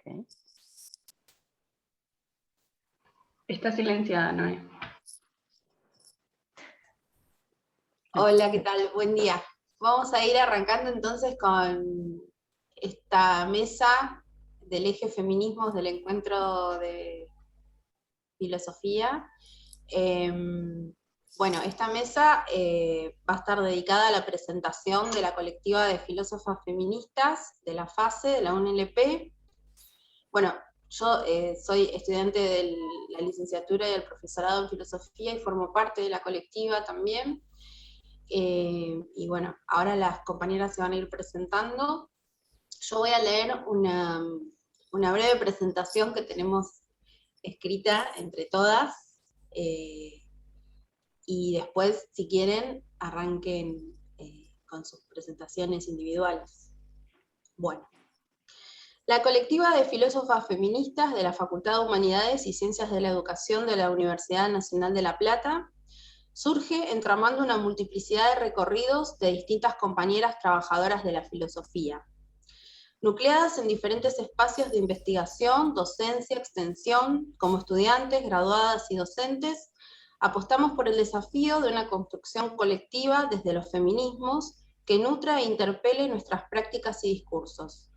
Ok. Está silenciada, Noé. Hola, ¿qué tal? Buen día. Vamos a ir arrancando entonces con esta mesa del eje feminismos del encuentro de filosofía. Bueno, esta mesa va a estar dedicada a la presentación de la colectiva de filósofas feministas de la FASE, de la UNLP. Bueno, yo soy estudiante de la licenciatura y el profesorado en filosofía y formo parte de la colectiva también. Y bueno, ahora las compañeras se van a ir presentando. Yo voy a leer una breve presentación que tenemos escrita entre todas, y después, si quieren, arranquen con sus presentaciones individuales. Bueno. La colectiva de filósofas feministas de la Facultad de Humanidades y Ciencias de la Educación de la Universidad Nacional de La Plata surge entramando una multiplicidad de recorridos de distintas compañeras trabajadoras de la filosofía, nucleadas en diferentes espacios de investigación, docencia, extensión, como estudiantes, graduadas y docentes. Apostamos por el desafío de una construcción colectiva desde los feminismos que nutra e interpele nuestras prácticas y discursos.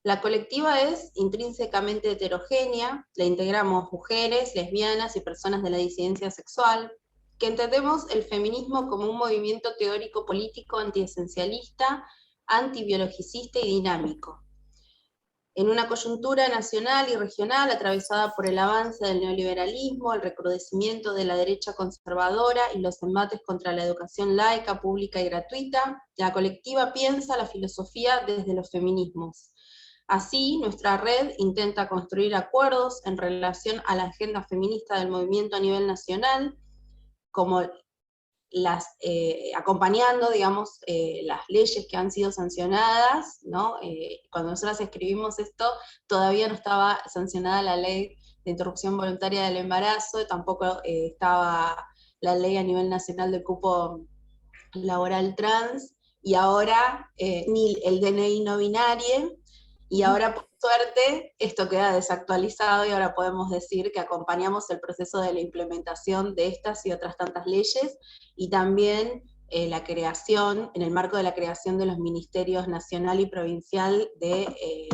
La colectiva es intrínsecamente heterogénea, la integramos mujeres, lesbianas y personas de la disidencia sexual, que entendemos el feminismo como un movimiento teórico político antiesencialista, antibiologicista y dinámico. En una coyuntura nacional y regional atravesada por el avance del neoliberalismo, el recrudecimiento de la derecha conservadora y los embates contra la educación laica, pública y gratuita, la colectiva piensa la filosofía desde los feminismos. Así, nuestra red intenta construir acuerdos en relación a la agenda feminista del movimiento a nivel nacional, como acompañando, digamos, las leyes que han sido sancionadas, ¿no? Cuando nosotras escribimos esto, todavía no estaba sancionada la ley de interrupción voluntaria del embarazo, tampoco estaba la ley a nivel nacional de cupo laboral trans, y ahora ni el DNI no binario, y ahora por suerte esto queda desactualizado y ahora podemos decir que acompañamos el proceso de la implementación de estas y otras tantas leyes, y también la creación, en el marco de la creación de los ministerios nacional y provincial de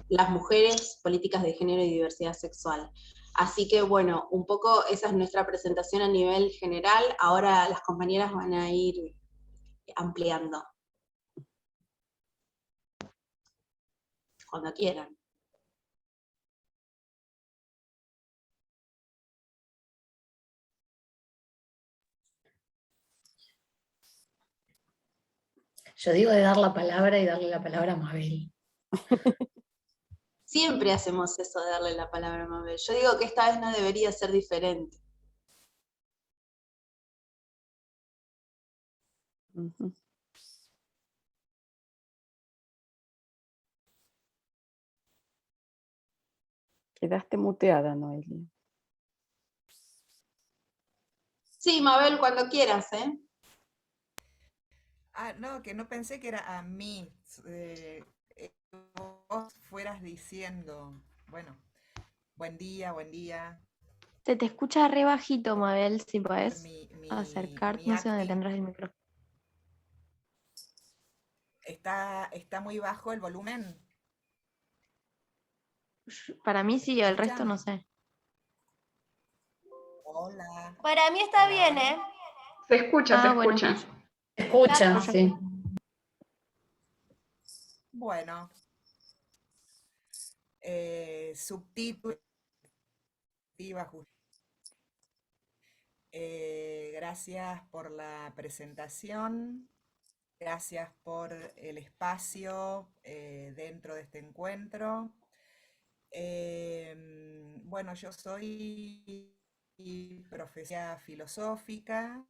las mujeres, políticas de género y diversidad sexual. Así que bueno, un poco esa es nuestra presentación a nivel general. Ahora las compañeras van a ir ampliando. Cuando quieran. Yo digo de dar la palabra y darle la palabra a Mabel. Siempre hacemos eso de darle la palabra a Mabel. Yo digo que esta vez no debería ser diferente. Uh-huh. Quedaste muteada, Noelia. Sí, Mabel, cuando quieras, ¿eh? Ah, no, que no pensé que era a mí. Vos fueras diciendo, bueno, buen día, buen día. Se te escucha re bajito, Mabel, si podés Mi acercarte, no sé dónde acting. tendrás el micrófono. ¿Está muy bajo el volumen? Para mí sí, ¿Me el resto escuchan? no sé. Hola. Para mí está Hola, bien, hola. ¿eh? Se escucha, se Bueno. escucha. Se escucha, Perfecto. sí. Bueno. Subtítulo. Gracias por la presentación. Gracias por el espacio dentro de este encuentro. Bueno, yo soy profesora filosófica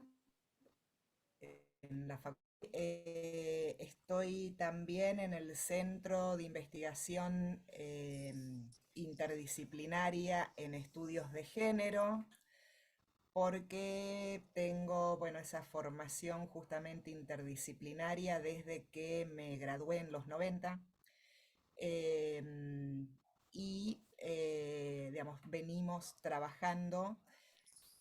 en la facultad. Estoy también en el Centro de Investigación Interdisciplinaria en Estudios de Género, porque tengo, bueno, esa formación justamente interdisciplinaria desde que me gradué en los 90. y digamos, venimos trabajando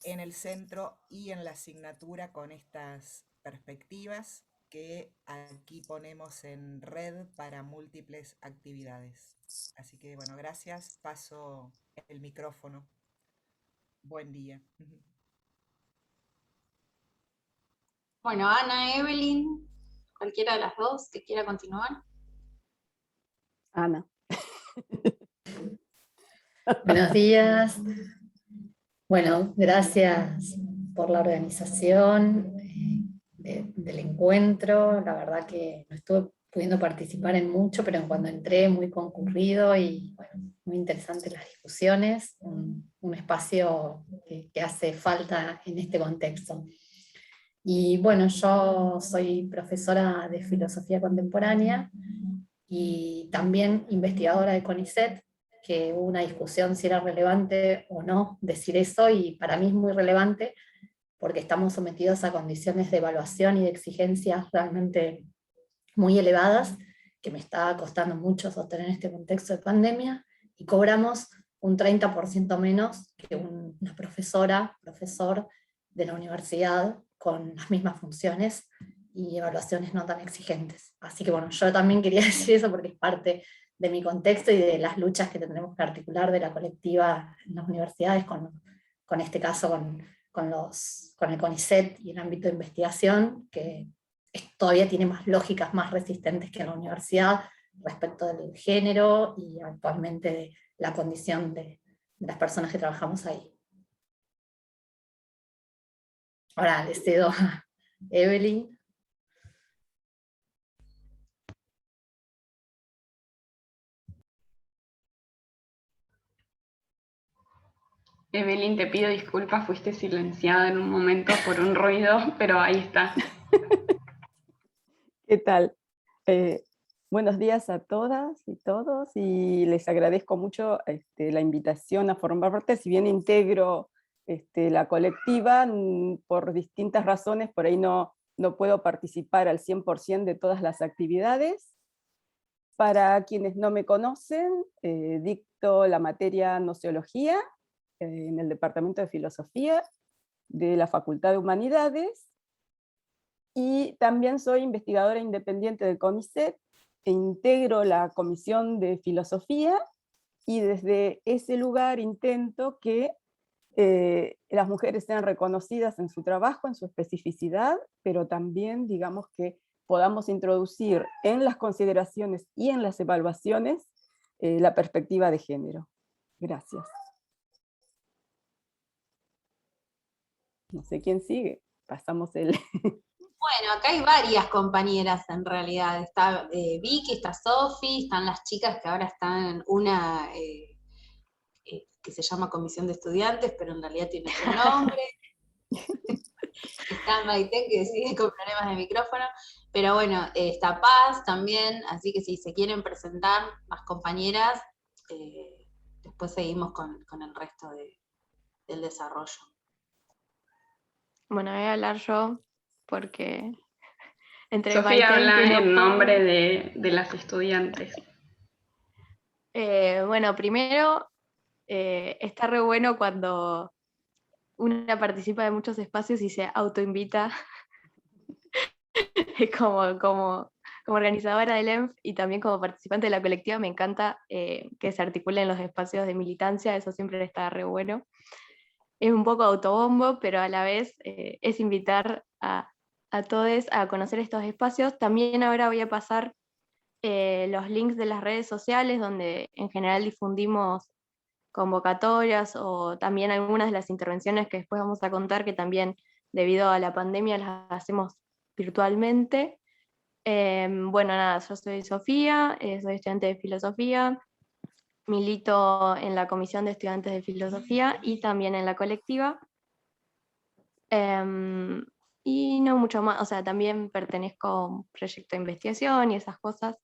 en el centro y en la asignatura con estas perspectivas que aquí ponemos en red para múltiples actividades. Así que bueno, gracias. Paso el micrófono. Buen día. Bueno, Ana, Evelyn, cualquiera de las dos que quiera continuar. Ana. Buenos días. Bueno, gracias por la organización del encuentro. La verdad que no estuve pudiendo participar en mucho, pero en cuando entré muy concurrido y bueno, muy interesantes las discusiones, un espacio que hace falta en este contexto. Y bueno, yo soy profesora de filosofía contemporánea y también investigadora de CONICET, que hubo una discusión si era relevante o no decir eso, y para mí es muy relevante porque estamos sometidos a condiciones de evaluación y de exigencias realmente muy elevadas, que me está costando mucho sostener en este contexto de pandemia, y cobramos un 30% menos que una profesor de la universidad con las mismas funciones y evaluaciones no tan exigentes. Así que bueno, yo también quería decir eso porque es parte de mi contexto y de las luchas que tendremos que articular de la colectiva en las universidades, con este caso con el CONICET y el ámbito de investigación, que todavía tiene más lógicas más resistentes que en la universidad respecto del género y actualmente de la condición de las personas que trabajamos ahí. Ahora le cedo a Evelyn. Evelyn, te pido disculpas, fuiste silenciada en un momento por un ruido, pero ahí está. ¿Qué tal? Buenos días a todas y todos, y les agradezco mucho la invitación a formar parte. Si bien integro la colectiva, por distintas razones, por ahí no puedo participar al 100% de todas las actividades. Para quienes no me conocen, dicto la materia Nociología en el Departamento de Filosofía de la Facultad de Humanidades, y también soy investigadora independiente del CONICET, e integro la Comisión de Filosofía, y desde ese lugar intento que las mujeres sean reconocidas en su trabajo, en su especificidad, pero también, digamos, que podamos introducir en las consideraciones y en las evaluaciones la perspectiva de género. Gracias. No sé quién sigue. Pasamos el... Bueno, acá hay varias compañeras en realidad. Está Vicky, está Sofi, están las chicas que ahora están en una que se llama Comisión de Estudiantes, pero en realidad tiene otro nombre. Está Maite, que sigue con problemas de micrófono. Pero bueno, está Paz también, así que si se quieren presentar más compañeras, después seguimos con el resto del desarrollo. Bueno, voy a hablar yo porque entre Sofía Maite, habla que no en puedo. nombre de las estudiantes. Bueno, primero, está re bueno cuando una participa de muchos espacios y se autoinvita como organizadora del ENF y también como participante de la colectiva. Me encanta que se articulen los espacios de militancia, eso siempre está re bueno. Es un poco autobombo, pero a la vez es invitar a todos a conocer estos espacios. También ahora voy a pasar los links de las redes sociales, donde en general difundimos convocatorias o también algunas de las intervenciones que después vamos a contar, que también debido a la pandemia las hacemos virtualmente. Bueno, nada, yo soy Sofía, soy estudiante de filosofía, milito en la Comisión de Estudiantes de Filosofía y también en la colectiva. Y no mucho más, o sea, también pertenezco a un proyecto de investigación y esas cosas,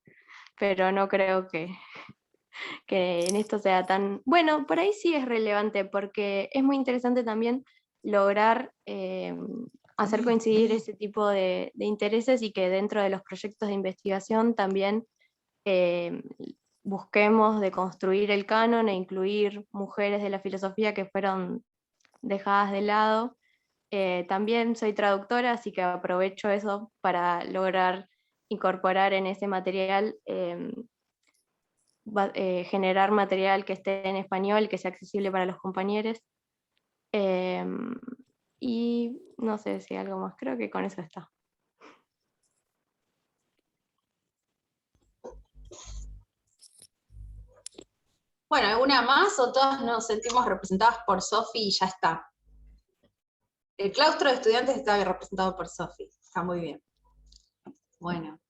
pero no creo que en esto sea tan... Bueno, por ahí sí es relevante, porque es muy interesante también lograr hacer coincidir ese tipo de intereses, y que dentro de los proyectos de investigación también busquemos de construir el canon e incluir mujeres de la filosofía que fueron dejadas de lado. También soy traductora, así que aprovecho eso para lograr incorporar en ese material, generar material que esté en español, que sea accesible para los compañeros. Y no sé si algo más, creo que con eso está. Bueno, ¿alguna más o todas nos sentimos representadas por Sofi y ya está? El claustro de estudiantes está representado por Sofi, está muy bien. Bueno.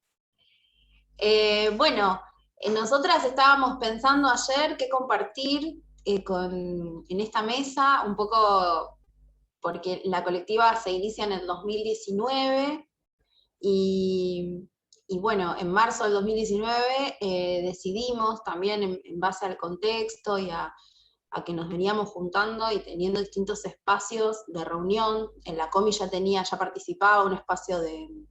Nosotras estábamos pensando ayer qué compartir en esta mesa, un poco porque la colectiva se inicia en el 2019 y bueno, en marzo del 2019 decidimos también en base al contexto y a que nos veníamos juntando y teniendo distintos espacios de reunión. En la Comi ya participaba un espacio un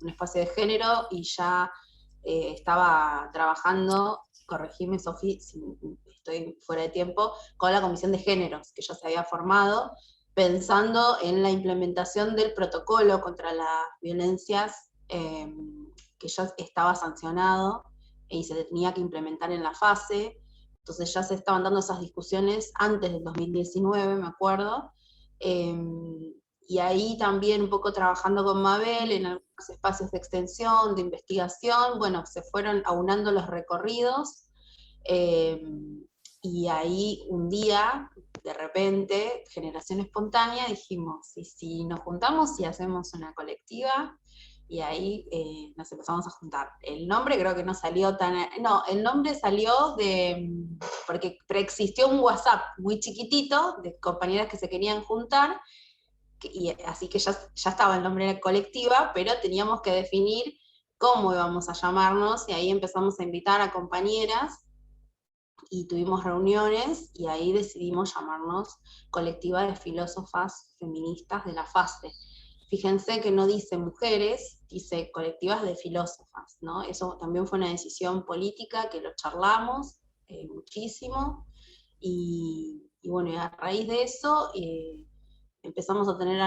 espacio de género y ya estaba trabajando, corregime Sofi si estoy fuera de tiempo, con la Comisión de Géneros, que ya se había formado, pensando en la implementación del protocolo contra las violencias que ya estaba sancionado y se tenía que implementar en la fase. Entonces ya se estaban dando esas discusiones antes del 2019, me acuerdo, y ahí también un poco trabajando con Mabel en algunos espacios de extensión, de investigación, bueno, se fueron aunando los recorridos, y ahí un día, de repente, generación espontánea, dijimos, y si nos juntamos y hacemos una colectiva, y ahí nos empezamos a juntar. El nombre creo que no salió no, el nombre salió porque preexistió un WhatsApp muy chiquitito de compañeras que se querían juntar, y así que ya estaba el nombre de la colectiva, pero teníamos que definir cómo íbamos a llamarnos, y ahí empezamos a invitar a compañeras, y tuvimos reuniones, y ahí decidimos llamarnos Colectiva de Filósofas Feministas de la FASE. Fíjense que no dice mujeres, dice colectivas de filósofas, ¿no? Eso también fue una decisión política que lo charlamos muchísimo, y bueno, y a raíz de eso empezamos a tener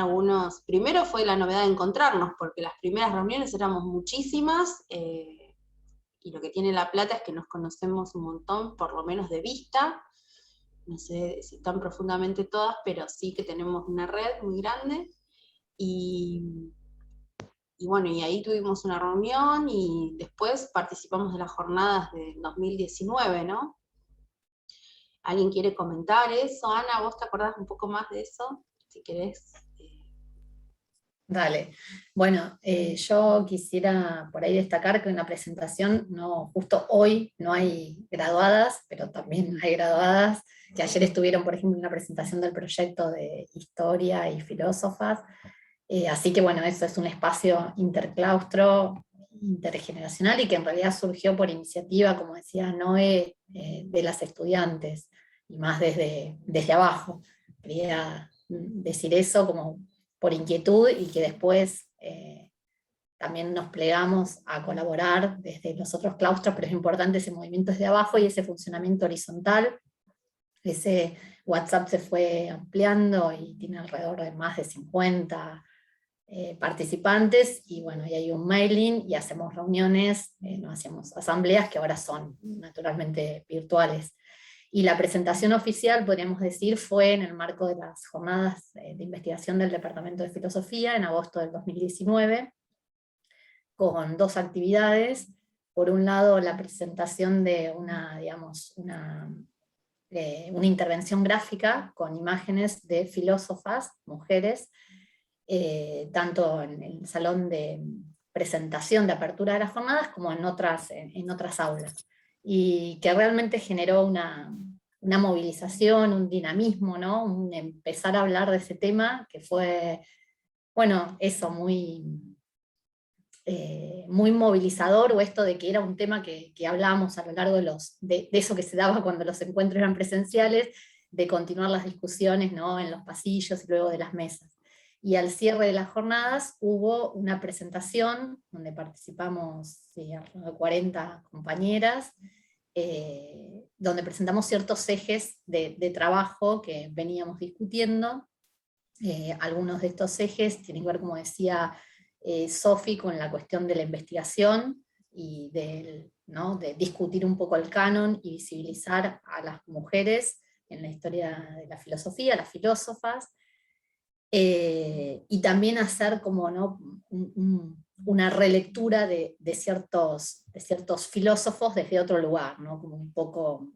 primero fue la novedad de encontrarnos, porque las primeras reuniones éramos muchísimas, y lo que tiene La Plata es que nos conocemos un montón, por lo menos de vista, no sé si tan profundamente todas, pero sí que tenemos una red muy grande. Y bueno, y ahí tuvimos una reunión y después participamos de las jornadas de 2019, ¿no? ¿Alguien quiere comentar eso? Ana, ¿vos te acordás un poco más de eso? Si querés. Dale. Bueno, yo quisiera por ahí destacar que en la presentación, justo hoy no hay graduadas, pero también hay graduadas que ayer estuvieron, por ejemplo, en la presentación del proyecto de Historia y Filósofas. Así que bueno, eso es un espacio interclaustro, intergeneracional, y que en realidad surgió por iniciativa, como decía Noé, de las estudiantes, y más desde abajo. Quería decir eso como por inquietud, y que después también nos plegamos a colaborar desde los otros claustros, pero es importante ese movimiento desde abajo y ese funcionamiento horizontal. Ese WhatsApp se fue ampliando y tiene alrededor de más de 50 participantes, y bueno, y hay un mailing y hacemos reuniones, nos hacemos asambleas que ahora son naturalmente virtuales. Y la presentación oficial, podríamos decir, fue en el marco de las jornadas de investigación del Departamento de Filosofía en agosto del 2019, con dos actividades. Por un lado, la presentación de una intervención gráfica con imágenes de filósofas, mujeres, tanto en el salón de presentación de apertura de las jornadas como en otras aulas, y que realmente generó una movilización, un dinamismo, ¿no? Un empezar a hablar de ese tema que fue, bueno, eso, muy movilizador, o esto de que era un tema que hablábamos a lo largo de eso que se daba cuando los encuentros eran presenciales, de continuar las discusiones, ¿no? En los pasillos y luego de las mesas. Y al cierre de las jornadas hubo una presentación donde participamos alrededor de 40 compañeras, donde presentamos ciertos ejes de trabajo que veníamos discutiendo. Algunos de estos ejes tienen que ver, como decía Sofi, con la cuestión de la investigación y ¿no? de discutir un poco el canon y visibilizar a las mujeres en la historia de la filosofía, las filósofas, y también hacer como, ¿no? Una relectura de ciertos filósofos desde otro lugar, ¿no? Como un poco...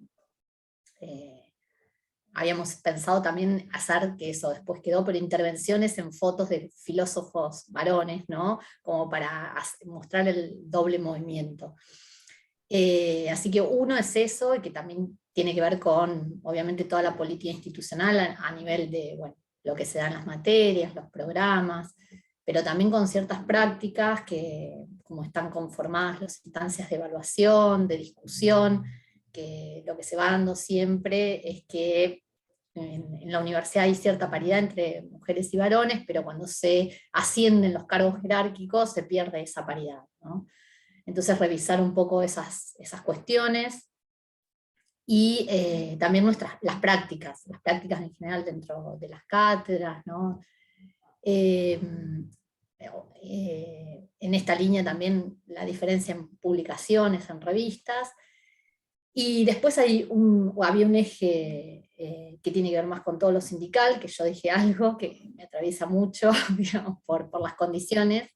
habíamos pensado también hacer, que eso después quedó, pero intervenciones en fotos de filósofos varones, ¿no? Como para mostrar el doble movimiento. Así que uno es eso, y que también tiene que ver con, obviamente, toda la política institucional a nivel de, bueno, lo que se da en las materias, los programas, pero también con ciertas prácticas que, como están conformadas las instancias de evaluación, de discusión, que lo que se va dando siempre es que en la universidad hay cierta paridad entre mujeres y varones, pero cuando se ascienden los cargos jerárquicos se pierde esa paridad, ¿no? Entonces revisar un poco esas cuestiones, y también las prácticas en general dentro de las cátedras, ¿no? En esta línea también la diferencia en publicaciones, en revistas. Y después había un eje que tiene que ver más con todo lo sindical, que yo dije algo que me atraviesa mucho, digamos, por las condiciones,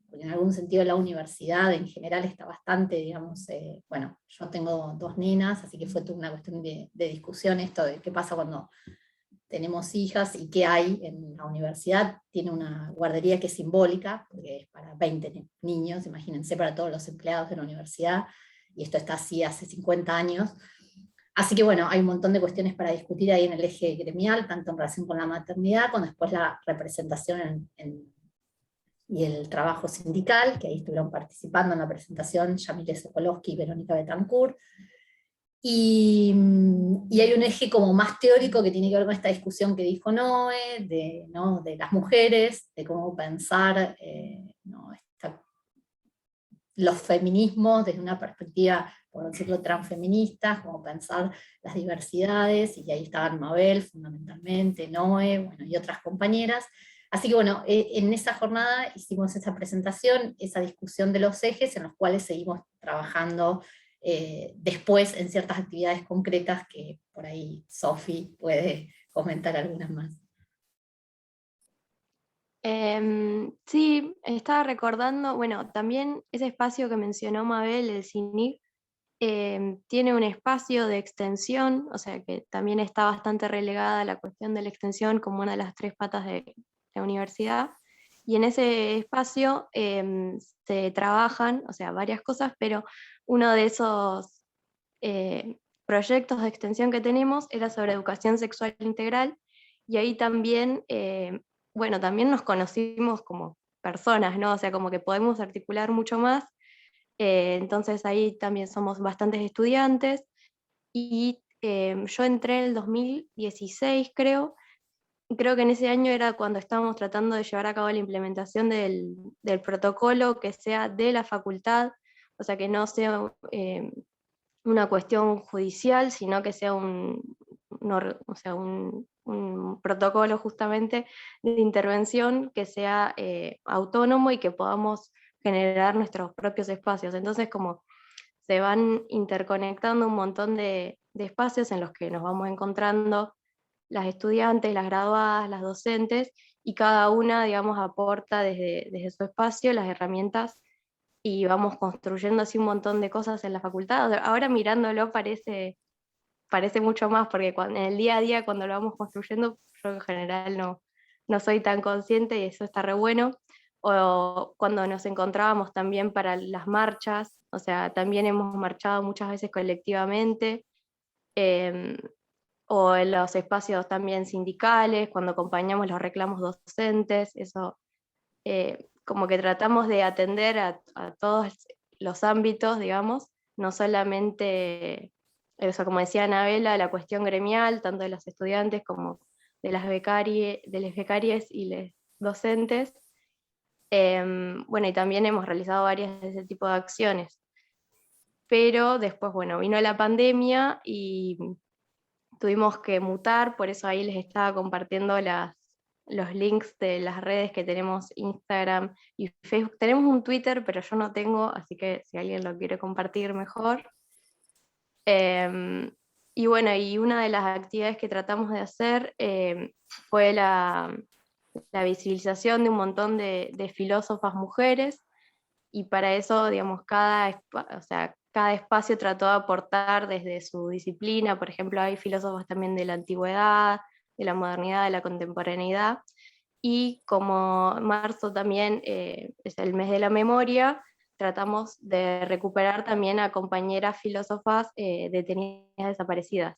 porque en algún sentido la universidad en general está bastante, digamos, bueno, yo tengo 2 nenas, así que fue toda una cuestión de discusión esto de qué pasa cuando tenemos hijas y qué hay en la universidad. Tiene una guardería que es simbólica, porque es para 20 niños, imagínense, para todos los empleados de la universidad, y esto está así hace 50 años. Así que bueno, hay un montón de cuestiones para discutir ahí en el eje gremial, tanto en relación con la maternidad, con después la representación y el trabajo sindical, que ahí estuvieron participando en la presentación Yamile Sokolowski y Verónica Betancourt. Y hay un eje como más teórico que tiene que ver con esta discusión que dijo Noé, ¿no? de las mujeres, de cómo pensar ¿no? los feminismos desde una perspectiva, por decirlo, transfeminista, como pensar las diversidades, y ahí estaban Mabel fundamentalmente, Noé, bueno, y otras compañeras. Así que bueno, en esa jornada hicimos esa presentación, esa discusión de los ejes en los cuales seguimos trabajando después en ciertas actividades concretas que por ahí Sofi puede comentar algunas más. Sí, estaba recordando, bueno, también ese espacio que mencionó Mabel, el CINIC, tiene un espacio de extensión, o sea que también está bastante relegada la cuestión de la extensión como una de las 3 patas de la universidad, y en ese espacio se trabajan, o sea, varias cosas, pero uno de esos proyectos de extensión que tenemos era sobre educación sexual integral, y ahí también, bueno, también nos conocimos como personas, ¿no? O sea, como que podemos articular mucho más. Entonces ahí también somos bastantes estudiantes, y yo entré en el 2016, creo, y creo que en ese año era cuando estábamos tratando de llevar a cabo la implementación del protocolo que sea de la facultad, o sea, que no sea una cuestión judicial, sino que sea o sea, un protocolo justamente de intervención que sea autónomo y que podamos generar nuestros propios espacios. Entonces, como se van interconectando un montón de espacios en los que nos vamos encontrando las estudiantes, las graduadas, las docentes, y cada una, digamos, aporta desde su espacio las herramientas, y vamos construyendo así un montón de cosas en la facultad. Ahora mirándolo parece mucho más, porque en el día a día, cuando lo vamos construyendo, yo en general no soy tan consciente, y eso está re bueno. O cuando nos encontrábamos también para las marchas, o sea, también hemos marchado muchas veces colectivamente, o en los espacios también sindicales, cuando acompañamos los reclamos docentes, eso, como que tratamos de atender a todos los ámbitos, digamos, no solamente, o sea, como decía Anabela, la cuestión gremial, tanto de los estudiantes como de las becarias y docentes. Bueno, y también hemos realizado varias de ese tipo de acciones. Pero después, bueno, vino la pandemia y tuvimos que mutar, por eso ahí les estaba compartiendo los links de las redes que tenemos, Instagram y Facebook. Tenemos un Twitter, pero yo no tengo, así que si alguien lo quiere compartir, mejor. Y bueno, y una de las actividades que tratamos de hacer fue la visibilización de un montón de filósofas mujeres, y para eso, digamos, cada espacio trató de aportar desde su disciplina. Por ejemplo, hay filósofos también de la antigüedad, de la modernidad, de la contemporaneidad, y como marzo también es el mes de la memoria, tratamos de recuperar también a compañeras filósofas detenidas desaparecidas.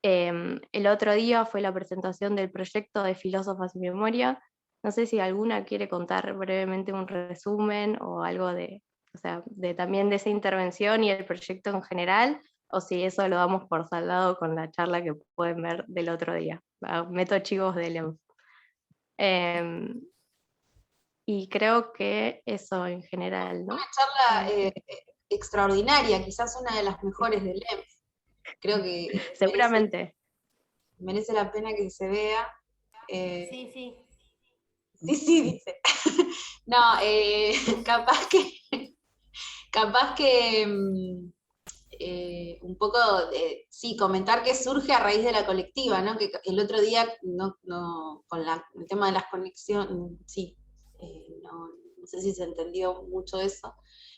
El otro día fue la presentación del proyecto de Filósofas y Memoria. No sé si alguna quiere contar brevemente un resumen o algo también de esa intervención y el proyecto en general, o si eso lo damos por saldado con la charla que pueden ver del otro día. Meto chivos de LEMF. Y creo que eso en general, ¿no? Una charla extraordinaria, quizás una de las mejores del EMF. Creo que Seguramente. merece la pena que se vea. Sí, sí. Sí, dice. No, capaz que un poco, sí, comentar que surge a raíz de la colectiva, ¿no? Que el otro día, con el tema de las conexiones, sí, no sé si se entendió mucho eso,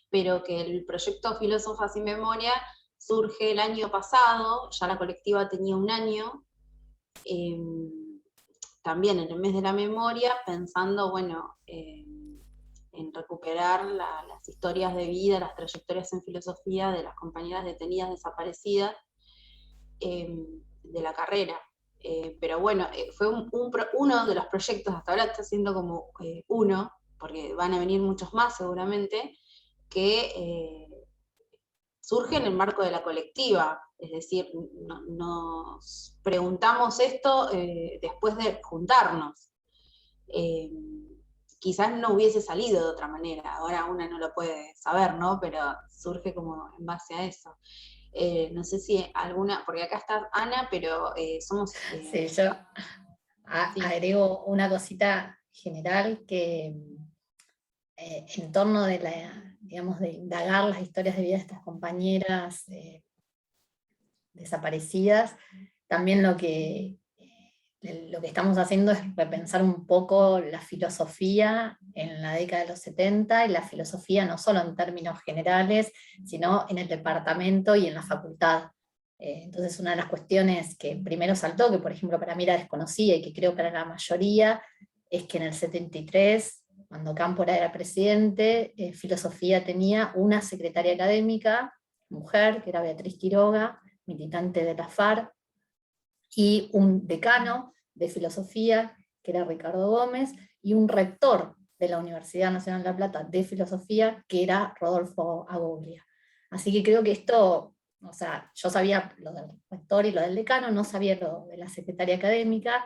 pero que el proyecto Filósofas y Memoria surge el año pasado, ya la colectiva tenía un año, también en el mes de la memoria, pensando, bueno, en recuperar las historias de vida, las trayectorias en filosofía de las compañeras detenidas desaparecidas de la carrera. Pero bueno, fue uno de los proyectos, hasta ahora está siendo como uno, porque van a venir muchos más seguramente, que surge en el marco de la colectiva. Es decir, nos preguntamos esto después de juntarnos. Quizás no hubiese salido de otra manera, ahora una no lo puede saber, ¿no? Pero surge como en base a eso. No sé si alguna, porque acá está Ana, pero somos... Sí, yo agrego una cosita general que en torno de digamos, de indagar las historias de vida de estas compañeras desaparecidas, también lo que estamos haciendo es repensar un poco la filosofía en la década de los 70, y la filosofía no solo en términos generales, sino en el departamento y en la facultad. Entonces una de las cuestiones que primero saltó, que por ejemplo para mí era desconocida y que creo para la mayoría, es que en el 73, cuando Cámpora era presidente, filosofía tenía una secretaria académica, mujer, que era Beatriz Quiroga, militante de la FARC, y un decano de filosofía, que era Ricardo Gómez, y un rector de la Universidad Nacional de La Plata de filosofía, que era Rodolfo Agoglia. Así que creo que esto, o sea, yo sabía lo del rector y lo del decano, no sabía lo de la secretaria académica,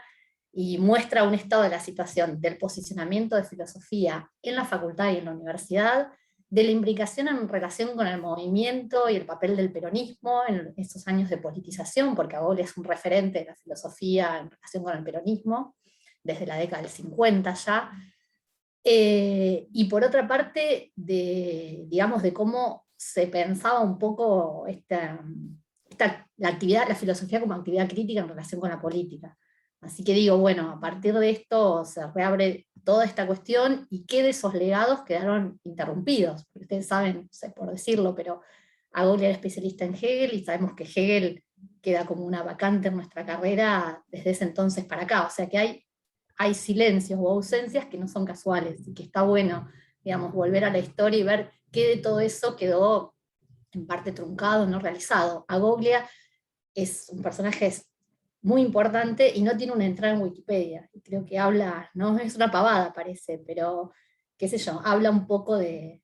y muestra un estado de la situación del posicionamiento de filosofía en la facultad y en la universidad, de la implicación en relación con el movimiento y el papel del peronismo en esos años de politización, porque Agoglia es un referente de la filosofía en relación con el peronismo, desde la década del 50 ya, y por otra parte, digamos, de cómo se pensaba un poco la filosofía como actividad crítica en relación con la política. Así que digo, bueno, a partir de esto se reabre toda esta cuestión, y qué de esos legados quedaron interrumpidos. Porque ustedes saben, no sé por decirlo, pero Agoglia era especialista en Hegel, y sabemos que Hegel queda como una vacante en nuestra carrera desde ese entonces para acá. O sea que hay silencios o ausencias que no son casuales, y que está bueno, digamos, volver a la historia y ver qué de todo eso quedó en parte truncado, no realizado. Agoglia es un personaje muy importante y no tiene una entrada en Wikipedia. Creo que habla, no es una pavada parece, pero qué sé yo, habla un poco de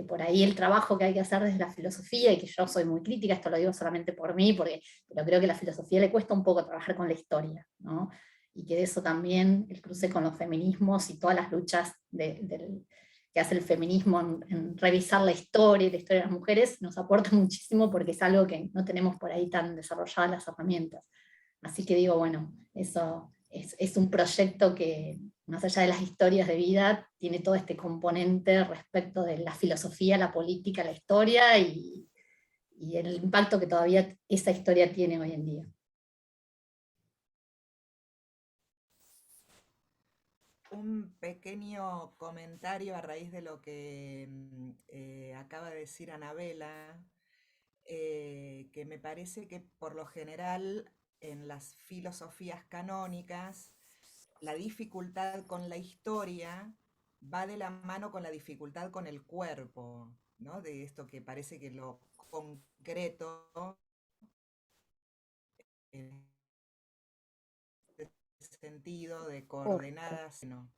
por ahí el trabajo que hay que hacer desde la filosofía, y que yo soy muy crítica, esto lo digo solamente por mí, pero creo que a la filosofía le cuesta un poco trabajar con la historia, ¿no? y que de eso también el cruce con los feminismos y todas las luchas que hace el feminismo en revisar la historia y la historia de las mujeres nos aporta muchísimo, porque es algo que no tenemos por ahí tan desarrolladas las herramientas. Así que digo, bueno, eso es un proyecto que, más allá de las historias de vida, tiene todo este componente respecto de la filosofía, la política, la historia y el impacto que todavía esa historia tiene hoy en día. Un pequeño comentario a raíz de lo que acaba de decir Anabela, que me parece que por lo general en las filosofías canónicas la dificultad con la historia va de la mano con la dificultad con el cuerpo, ¿no? De esto que parece que lo concreto, en este sentido de coordenadas, no.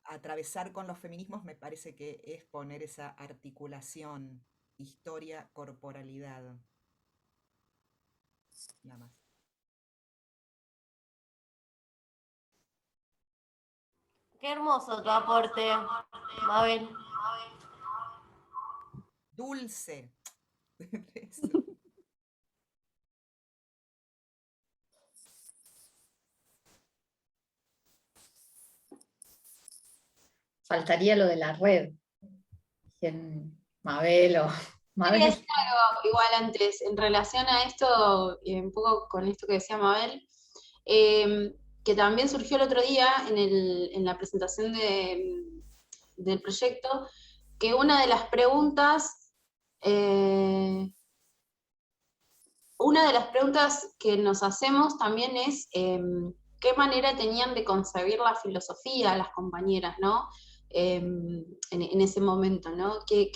Atravesar con los feminismos me parece que es poner esa articulación, historia, corporalidad. Nada más. Qué hermoso tu aporte, Mabel. Dulce. Faltaría lo de la red. Mabel o... Quería decir algo igual antes, en relación a esto, un poco con esto que decía Mabel, que también surgió el otro día en la presentación del proyecto, que una de las preguntas que nos hacemos también es qué manera tenían de concebir la filosofía las compañeras, ¿no? En ese momento, ¿no? ¿Qué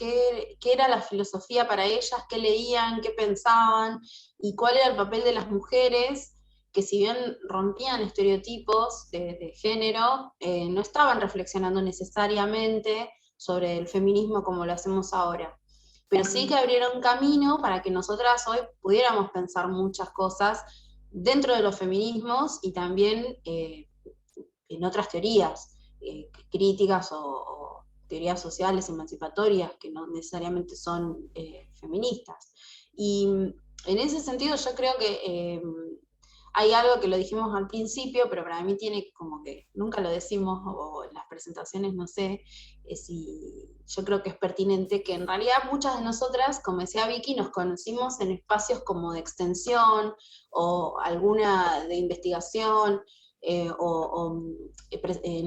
era la filosofía para ellas? ¿Qué leían? ¿Qué pensaban? ¿Y cuál era el papel de las mujeres? Que si bien rompían estereotipos de género, no estaban reflexionando necesariamente sobre el feminismo como lo hacemos ahora. Pero sí que abrieron camino para que nosotras hoy pudiéramos pensar muchas cosas dentro de los feminismos y también en otras teorías críticas o teorías sociales emancipatorias que no necesariamente son feministas. Y en ese sentido yo creo que hay algo que lo dijimos al principio, pero para mí tiene como que nunca lo decimos, o en las presentaciones no sé, si yo creo que es pertinente, que en realidad muchas de nosotras, como decía Vicky, nos conocimos en espacios como de extensión, o alguna de investigación, en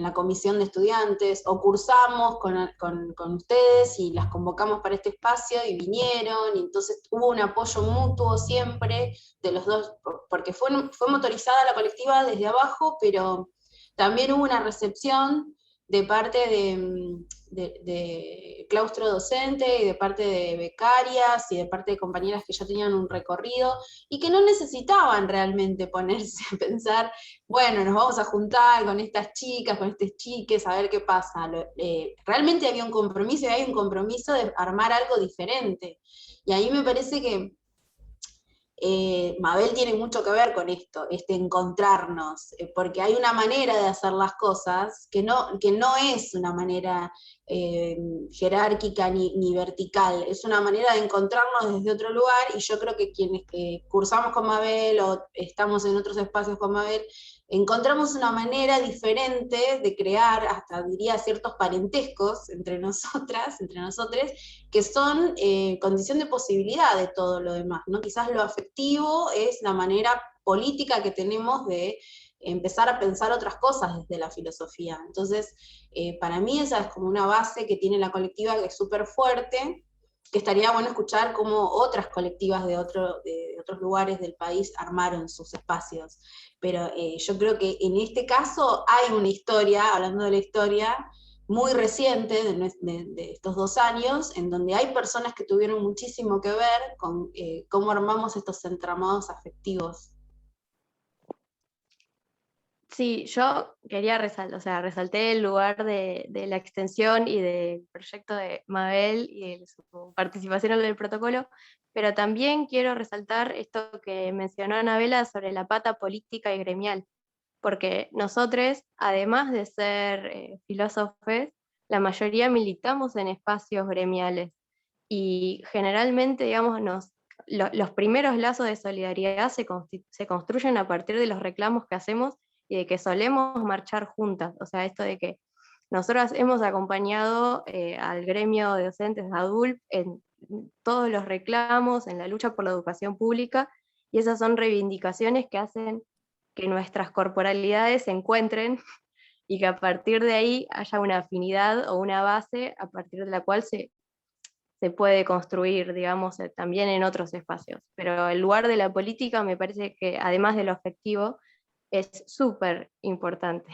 la comisión de estudiantes, o cursamos con ustedes y las convocamos para este espacio y vinieron, y entonces hubo un apoyo mutuo siempre de los dos, porque fue motorizada la colectiva desde abajo, pero también hubo una recepción de parte de claustro docente y de parte de becarias y de parte de compañeras que ya tenían un recorrido y que no necesitaban realmente ponerse a pensar, bueno, nos vamos a juntar con estas chicas, con estos chiques, a ver qué pasa. Realmente había un compromiso, y hay un compromiso de armar algo diferente. Y ahí me parece que Mabel tiene mucho que ver con esto, este encontrarnos, porque hay una manera de hacer las cosas que no es una manera jerárquica ni vertical, es una manera de encontrarnos desde otro lugar, y yo creo que quienes cursamos con Mabel o estamos en otros espacios con Mabel, encontramos una manera diferente de crear, hasta diría ciertos parentescos entre nosotras, entre nosotros, que son condición de posibilidad de todo lo demás, ¿no? Quizás lo afectivo es la manera política que tenemos de empezar a pensar otras cosas desde la filosofía. Entonces, para mí esa es como una base que tiene la colectiva, que es súper fuerte, que estaría bueno escuchar cómo otras colectivas de otros lugares del país armaron sus espacios. Pero yo creo que en este caso hay una historia, hablando de la historia, muy reciente, de estos 2 años, en donde hay personas que tuvieron muchísimo que ver con cómo armamos estos entramados afectivos. Sí, yo quería resaltar, o sea, resalté el lugar de la extensión y del proyecto de Mabel y de su participación en el protocolo, pero también quiero resaltar esto que mencionó Anabela sobre la pata política y gremial, porque nosotros, además de ser filósofos, la mayoría militamos en espacios gremiales y generalmente, digamos, los primeros lazos de solidaridad se construyen a partir de los reclamos que hacemos y de que solemos marchar juntas. O sea, esto de que nosotras hemos acompañado al gremio de docentes de ADULP en todos los reclamos, en la lucha por la educación pública, y esas son reivindicaciones que hacen que nuestras corporalidades se encuentren y que a partir de ahí haya una afinidad o una base a partir de la cual se puede construir, digamos, también en otros espacios. Pero el lugar de la política me parece que, además de lo afectivo, es súper importante.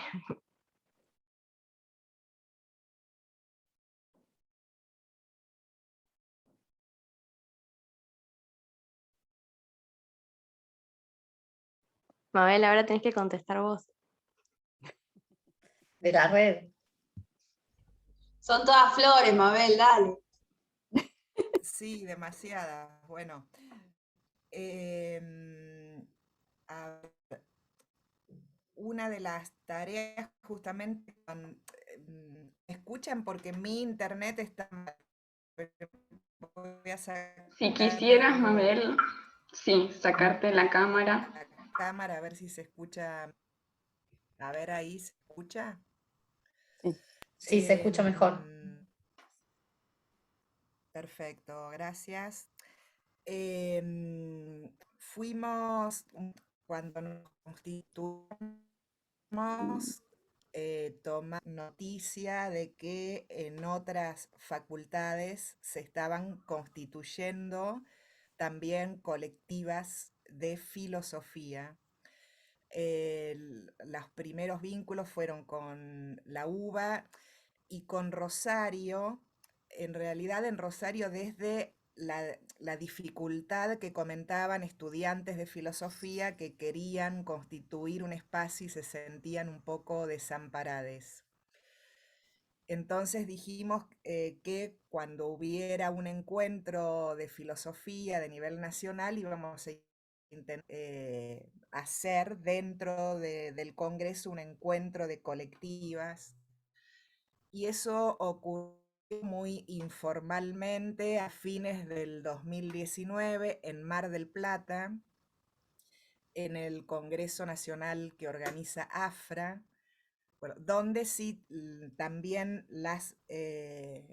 Mabel, ahora tenés que contestar vos. De la red. Son todas flores, Mabel, dale. Sí, demasiadas. Bueno, em, a ver, una de las tareas justamente escuchan porque mi internet está mal, pero voy a Si sacar quisieras, Mabel, sí, sacarte la cámara. la cámara a ver si se escucha. A ver, ahí se escucha. Sí. Sí, se escucha mejor. Perfecto, gracias. Fuimos, cuando nos constituimos, tomar noticia de que en otras facultades se estaban constituyendo también colectivas de filosofía. Los primeros vínculos fueron con la UBA y con Rosario, en realidad en Rosario desde la dificultad que comentaban estudiantes de filosofía que querían constituir un espacio y se sentían un poco desamparades. Entonces dijimos que cuando hubiera un encuentro de filosofía de nivel nacional íbamos a intentar hacer dentro del Congreso un encuentro de colectivas, y eso ocurrió muy informalmente a fines del 2019 en Mar del Plata, en el Congreso Nacional que organiza AFRA, bueno, donde sí también en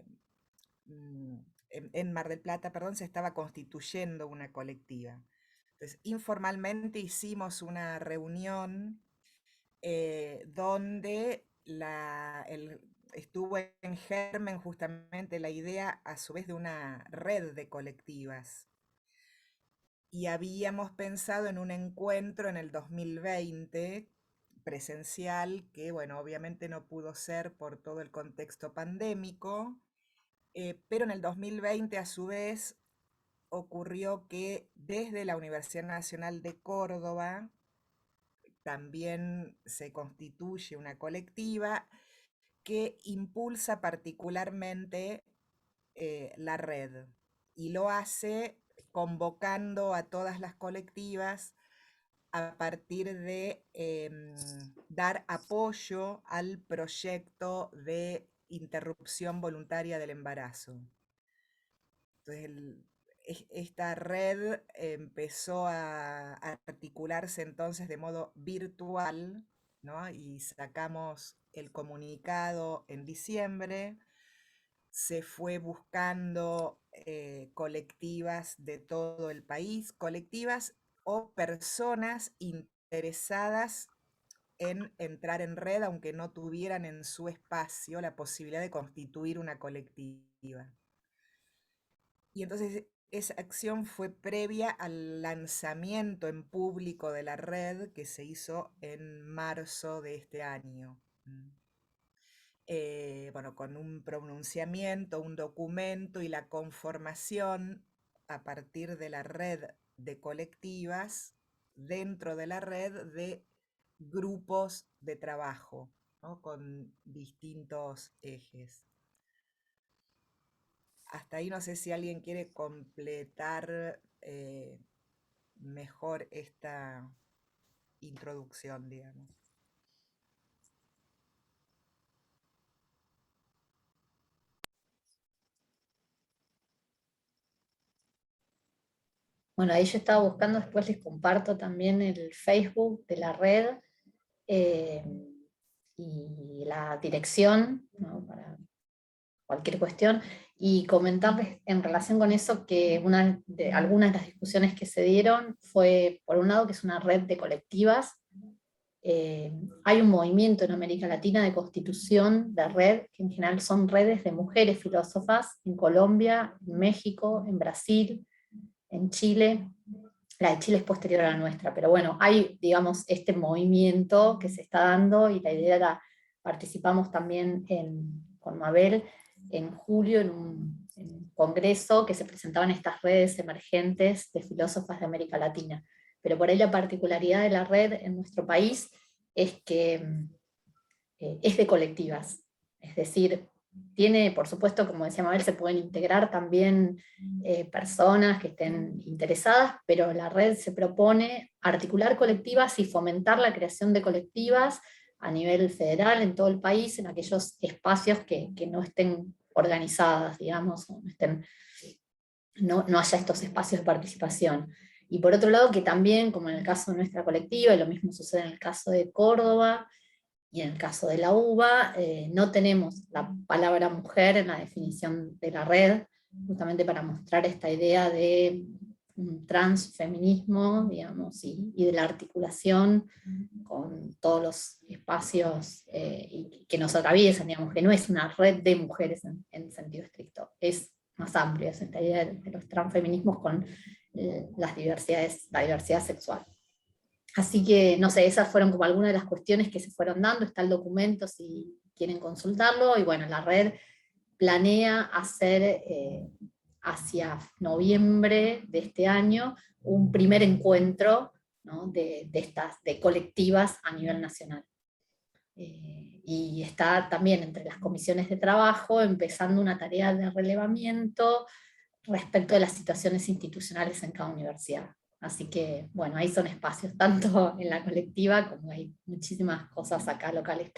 Mar del Plata, perdón, se estaba constituyendo una colectiva. Entonces, informalmente hicimos una reunión donde estuvo en germen justamente la idea a su vez de una red de colectivas. Y habíamos pensado en un encuentro en el 2020 presencial, que bueno, obviamente no pudo ser por todo el contexto pandémico, pero en el 2020 a su vez ocurrió que desde la Universidad Nacional de Córdoba también se constituye una colectiva que impulsa particularmente la red, y lo hace convocando a todas las colectivas a partir de dar apoyo al proyecto de interrupción voluntaria del embarazo. Entonces, esta red empezó a articularse entonces de modo virtual, ¿no? Y sacamos el comunicado en diciembre, se fue buscando colectivas de todo el país, colectivas o personas interesadas en entrar en red, aunque no tuvieran en su espacio la posibilidad de constituir una colectiva. Y entonces esa acción fue previa al lanzamiento en público de la red que se hizo en marzo de este año. Bueno, con un pronunciamiento, un documento y la conformación a partir de la red de colectivas, dentro de la red de grupos de trabajo, ¿no? Con distintos ejes. Hasta ahí no sé si alguien quiere completar mejor esta introducción, digamos. Bueno, ahí yo estaba buscando, después les comparto también el Facebook de la red eh, y la dirección, ¿no? Para cualquier cuestión, y comentarles en relación con eso que algunas de las discusiones que se dieron fue, por un lado, que es una red de colectivas. Hay un movimiento en América Latina de constitución de red, que en general son redes de mujeres filósofas en Colombia, en México, en Brasil, en Chile. La de Chile es posterior a la nuestra, pero bueno, hay, digamos, este movimiento que se está dando y la idea era, participamos también con Mabel en julio en un congreso que se presentaban estas redes emergentes de filósofas de América Latina. Pero por ahí la particularidad de la red en nuestro país es que es de colectivas, es decir, tiene, por supuesto, como decía Mabel, se pueden integrar también personas que estén interesadas, pero la red se propone articular colectivas y fomentar la creación de colectivas a nivel federal en todo el país, en aquellos espacios que no estén organizadas, digamos, no haya estos espacios de participación. Y por otro lado, que también, como en el caso de nuestra colectiva, y lo mismo sucede en el caso de Córdoba, y en el caso de la UBA, no tenemos la palabra mujer en la definición de la red, justamente para mostrar esta idea de un transfeminismo, digamos, y de la articulación con todos los espacios y que nos atraviesan, digamos, que no es una red de mujeres en sentido estricto, es más amplio, es esta idea de los transfeminismos con la diversidad sexual. Así que, no sé, esas fueron como algunas de las cuestiones que se fueron dando, está el documento si quieren consultarlo, y bueno, la red planea hacer hacia noviembre de este año un primer encuentro, ¿no? de colectivas a nivel nacional. Y está también entre las comisiones de trabajo empezando una tarea de relevamiento respecto de las situaciones institucionales en cada universidad. Así que, bueno, ahí son espacios, tanto en la colectiva como hay muchísimas cosas acá locales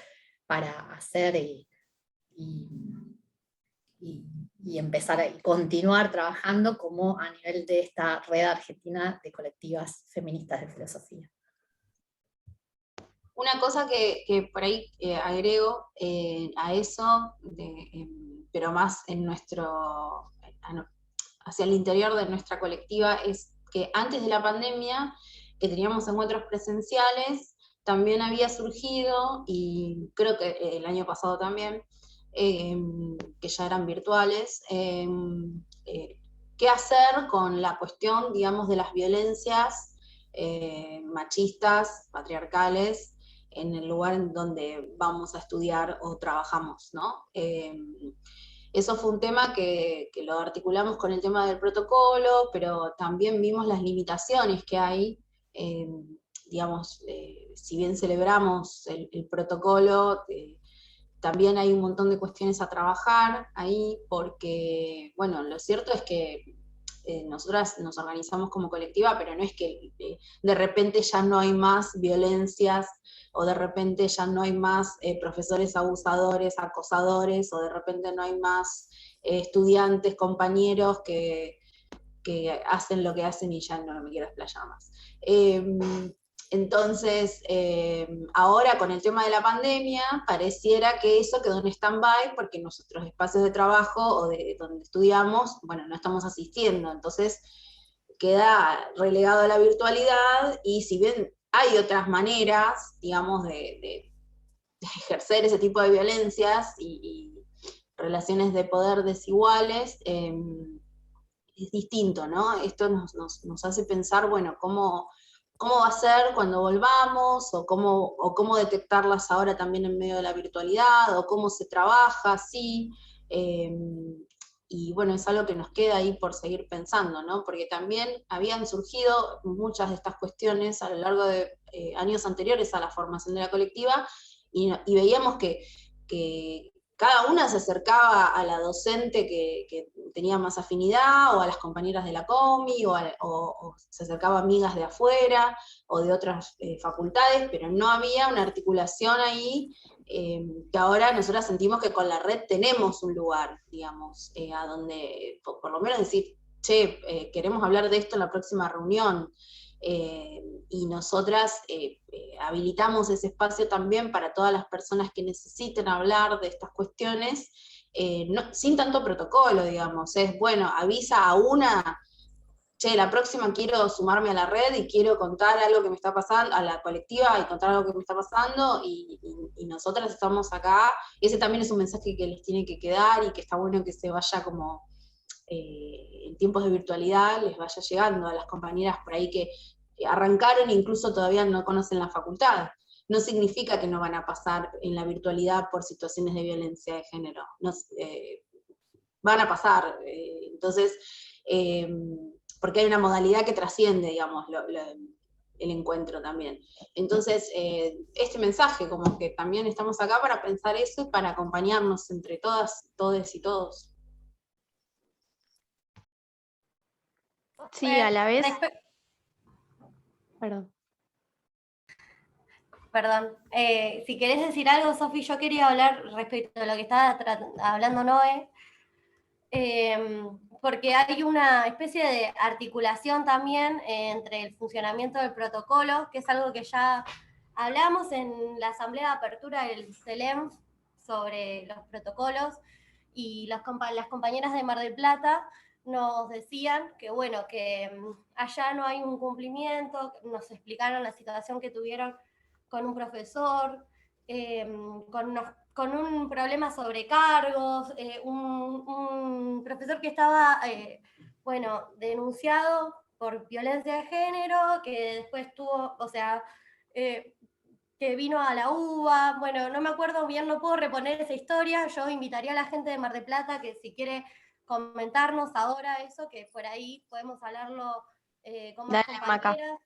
para hacer y empezar a continuar trabajando como a nivel de esta red argentina de colectivas feministas de filosofía. Una cosa que por ahí agrego a eso, pero más en hacia el interior de nuestra colectiva, es que antes de la pandemia, que teníamos encuentros presenciales, también había surgido, y creo que el año pasado también, que ya eran virtuales, qué hacer con la cuestión, digamos, de las violencias machistas, patriarcales, en el lugar en donde vamos a estudiar o trabajamos, ¿no? Eso fue un tema que lo articulamos con el tema del protocolo, pero también vimos las limitaciones que hay, digamos, si bien celebramos el protocolo, también hay un montón de cuestiones a trabajar ahí, porque, bueno, lo cierto es que nosotras nos organizamos como colectiva, pero no es que de repente ya no hay más violencias, o de repente ya no hay más profesores abusadores, acosadores, o de repente no hay más estudiantes, compañeros que hacen lo que hacen y ya no me quiero explayar más. Entonces, ahora con el tema de la pandemia, pareciera que eso quedó en stand-by porque nuestros espacios de trabajo o de donde estudiamos, bueno, no estamos asistiendo, entonces queda relegado a la virtualidad, y si bien hay otras maneras, digamos, de ejercer ese tipo de violencias y relaciones de poder desiguales, es distinto, ¿no? Esto nos hace pensar, bueno, cómo va a ser cuando volvamos, o cómo detectarlas ahora también en medio de la virtualidad, o cómo se trabaja, sí. Y bueno, es algo que nos queda ahí por seguir pensando, ¿no? Porque también habían surgido muchas de estas cuestiones a lo largo de años anteriores a la formación de la colectiva, y veíamos que cada una se acercaba a la docente que tenía más afinidad, o a las compañeras de la comi, o se acercaba a amigas de afuera, o de otras facultades, pero no había una articulación ahí, que ahora nosotras sentimos que con la red tenemos un lugar, digamos, a donde por lo menos decir, che, queremos hablar de esto en la próxima reunión, y nosotras habilitamos ese espacio también para todas las personas que necesiten hablar de estas cuestiones, sin tanto protocolo, digamos, es, bueno, avisa a una, che, la próxima quiero sumarme a la red y quiero contar algo que me está pasando, a la colectiva, y contar algo que me está pasando, y nosotras estamos acá, y ese también es un mensaje que les tiene que quedar, y que está bueno que se vaya como, en tiempos de virtualidad, les vaya llegando a las compañeras por ahí que arrancaron e incluso todavía no conocen la facultad. No significa que no van a pasar en la virtualidad por situaciones de violencia de género. Van a pasar. Entonces, porque hay una modalidad que trasciende, digamos, el encuentro también. Entonces, este mensaje, como que también estamos acá para pensar eso y para acompañarnos entre todas, todes y todos. Sí, a la vez. Perdón. Si querés decir algo, Sofi, yo quería hablar respecto a lo que estaba hablando Noé, porque hay una especie de articulación también entre el funcionamiento del protocolo, que es algo que ya hablamos en la asamblea de apertura del CELEM sobre los protocolos, y las compañeras de Mar del Plata nos decían que, bueno, que allá no hay un cumplimiento, nos explicaron la situación que tuvieron con un profesor, con un problema sobre cargos, un profesor que estaba, bueno, denunciado por violencia de género, que después tuvo, o sea, que vino a la UBA, bueno, no me acuerdo bien, no puedo reponer esa historia. Yo invitaría a la gente de Mar del Plata que si quiere comentarnos ahora eso, que por ahí podemos hablarlo con más compañeras.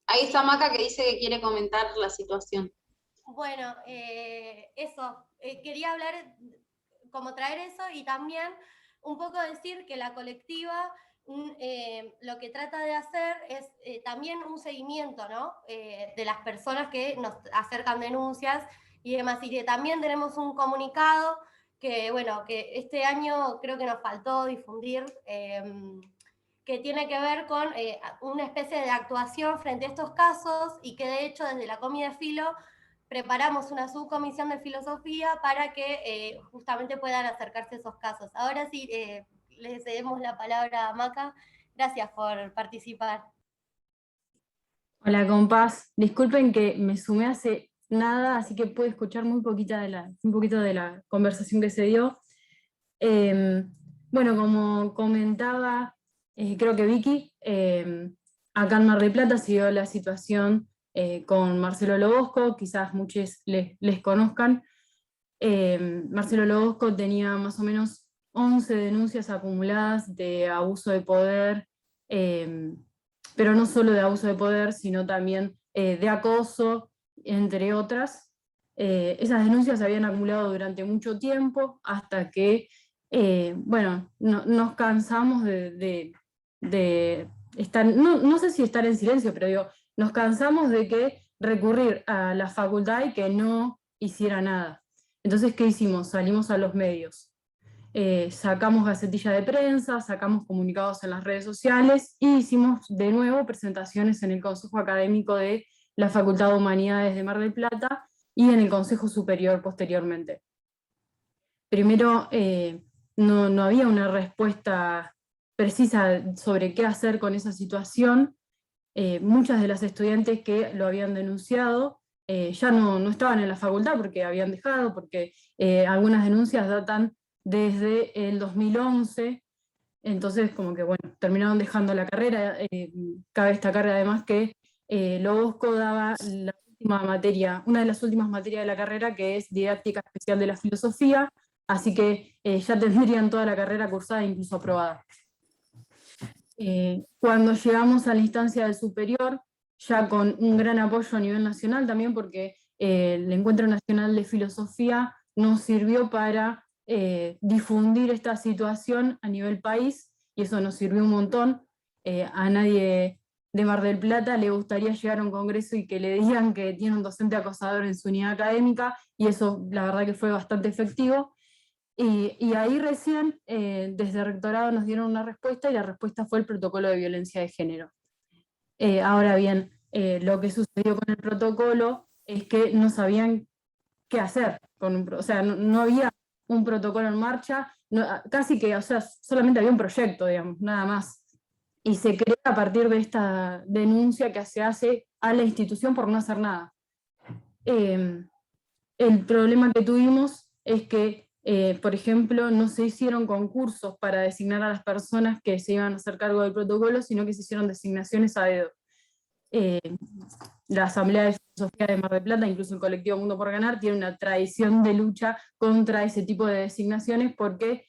Ahí está Maca, que dice que quiere comentar la situación. Bueno, eso, quería hablar, como traer eso, y también un poco decir que la colectiva lo que trata de hacer es también un seguimiento, ¿no? De las personas que nos acercan denuncias y demás, y que también tenemos un comunicado que, bueno, que este año creo que nos faltó difundir, que tiene que ver con una especie de actuación frente a estos casos, y que de hecho desde la Comi de Filo preparamos una subcomisión de filosofía para que justamente puedan acercarse a esos casos. Ahora sí, le cedemos la palabra a Maca. Gracias por participar. Hola, compás. Disculpen que me sumé hace nada, así que puedo escuchar un poquito de la conversación que se dio. Bueno, como comentaba, creo que Vicky, acá en Mar del Plata se dio la situación con Marcelo Lobosco, quizás muchos les conozcan. Marcelo Lobosco tenía más o menos 11 denuncias acumuladas de abuso de poder, pero no solo de abuso de poder, sino también de acoso, entre otras. Esas denuncias se habían acumulado durante mucho tiempo, hasta que, bueno, nos cansamos de estar, no sé si estar en silencio, pero digo, nos cansamos de que recurrir a la facultad y que no hiciera nada. Entonces, ¿qué hicimos? Salimos a los medios. Sacamos gacetilla de prensa, sacamos comunicados en las redes sociales y hicimos de nuevo presentaciones en el Consejo Académico de la Facultad de Humanidades de Mar del Plata y en el Consejo Superior posteriormente. Primero, no había una respuesta precisa sobre qué hacer con esa situación. Muchas de las estudiantes que lo habían denunciado ya no estaban en la facultad porque habían dejado, porque algunas denuncias datan desde el 2011, entonces como que bueno, terminaron dejando la carrera. Cabe destacar además que Lobosco daba la última materia, una de las últimas materias de la carrera, que es didáctica especial de la filosofía, así que ya tendrían toda la carrera cursada e incluso aprobada. Cuando llegamos a la instancia del superior, ya con un gran apoyo a nivel nacional también, porque el Encuentro Nacional de Filosofía nos sirvió para difundir esta situación a nivel país, y eso nos sirvió un montón. A nadie de Mar del Plata le gustaría llegar a un congreso y que le digan que tiene un docente acosador en su unidad académica, y eso la verdad que fue bastante efectivo. Y ahí recién, desde el rectorado nos dieron una respuesta, y la respuesta fue el protocolo de violencia de género. Ahora bien, lo que sucedió con el protocolo es que no sabían qué hacer, o sea, no había un protocolo en marcha, casi que, o sea, solamente había un proyecto, digamos, nada más. Y se crea a partir de esta denuncia que se hace a la institución por no hacer nada. El problema que tuvimos es que, por ejemplo, no se hicieron concursos para designar a las personas que se iban a hacer cargo del protocolo, sino que se hicieron designaciones a dedo. La Asamblea de Filosofía de Mar del Plata, incluso el colectivo Mundo por Ganar, tiene una tradición de lucha contra ese tipo de designaciones, porque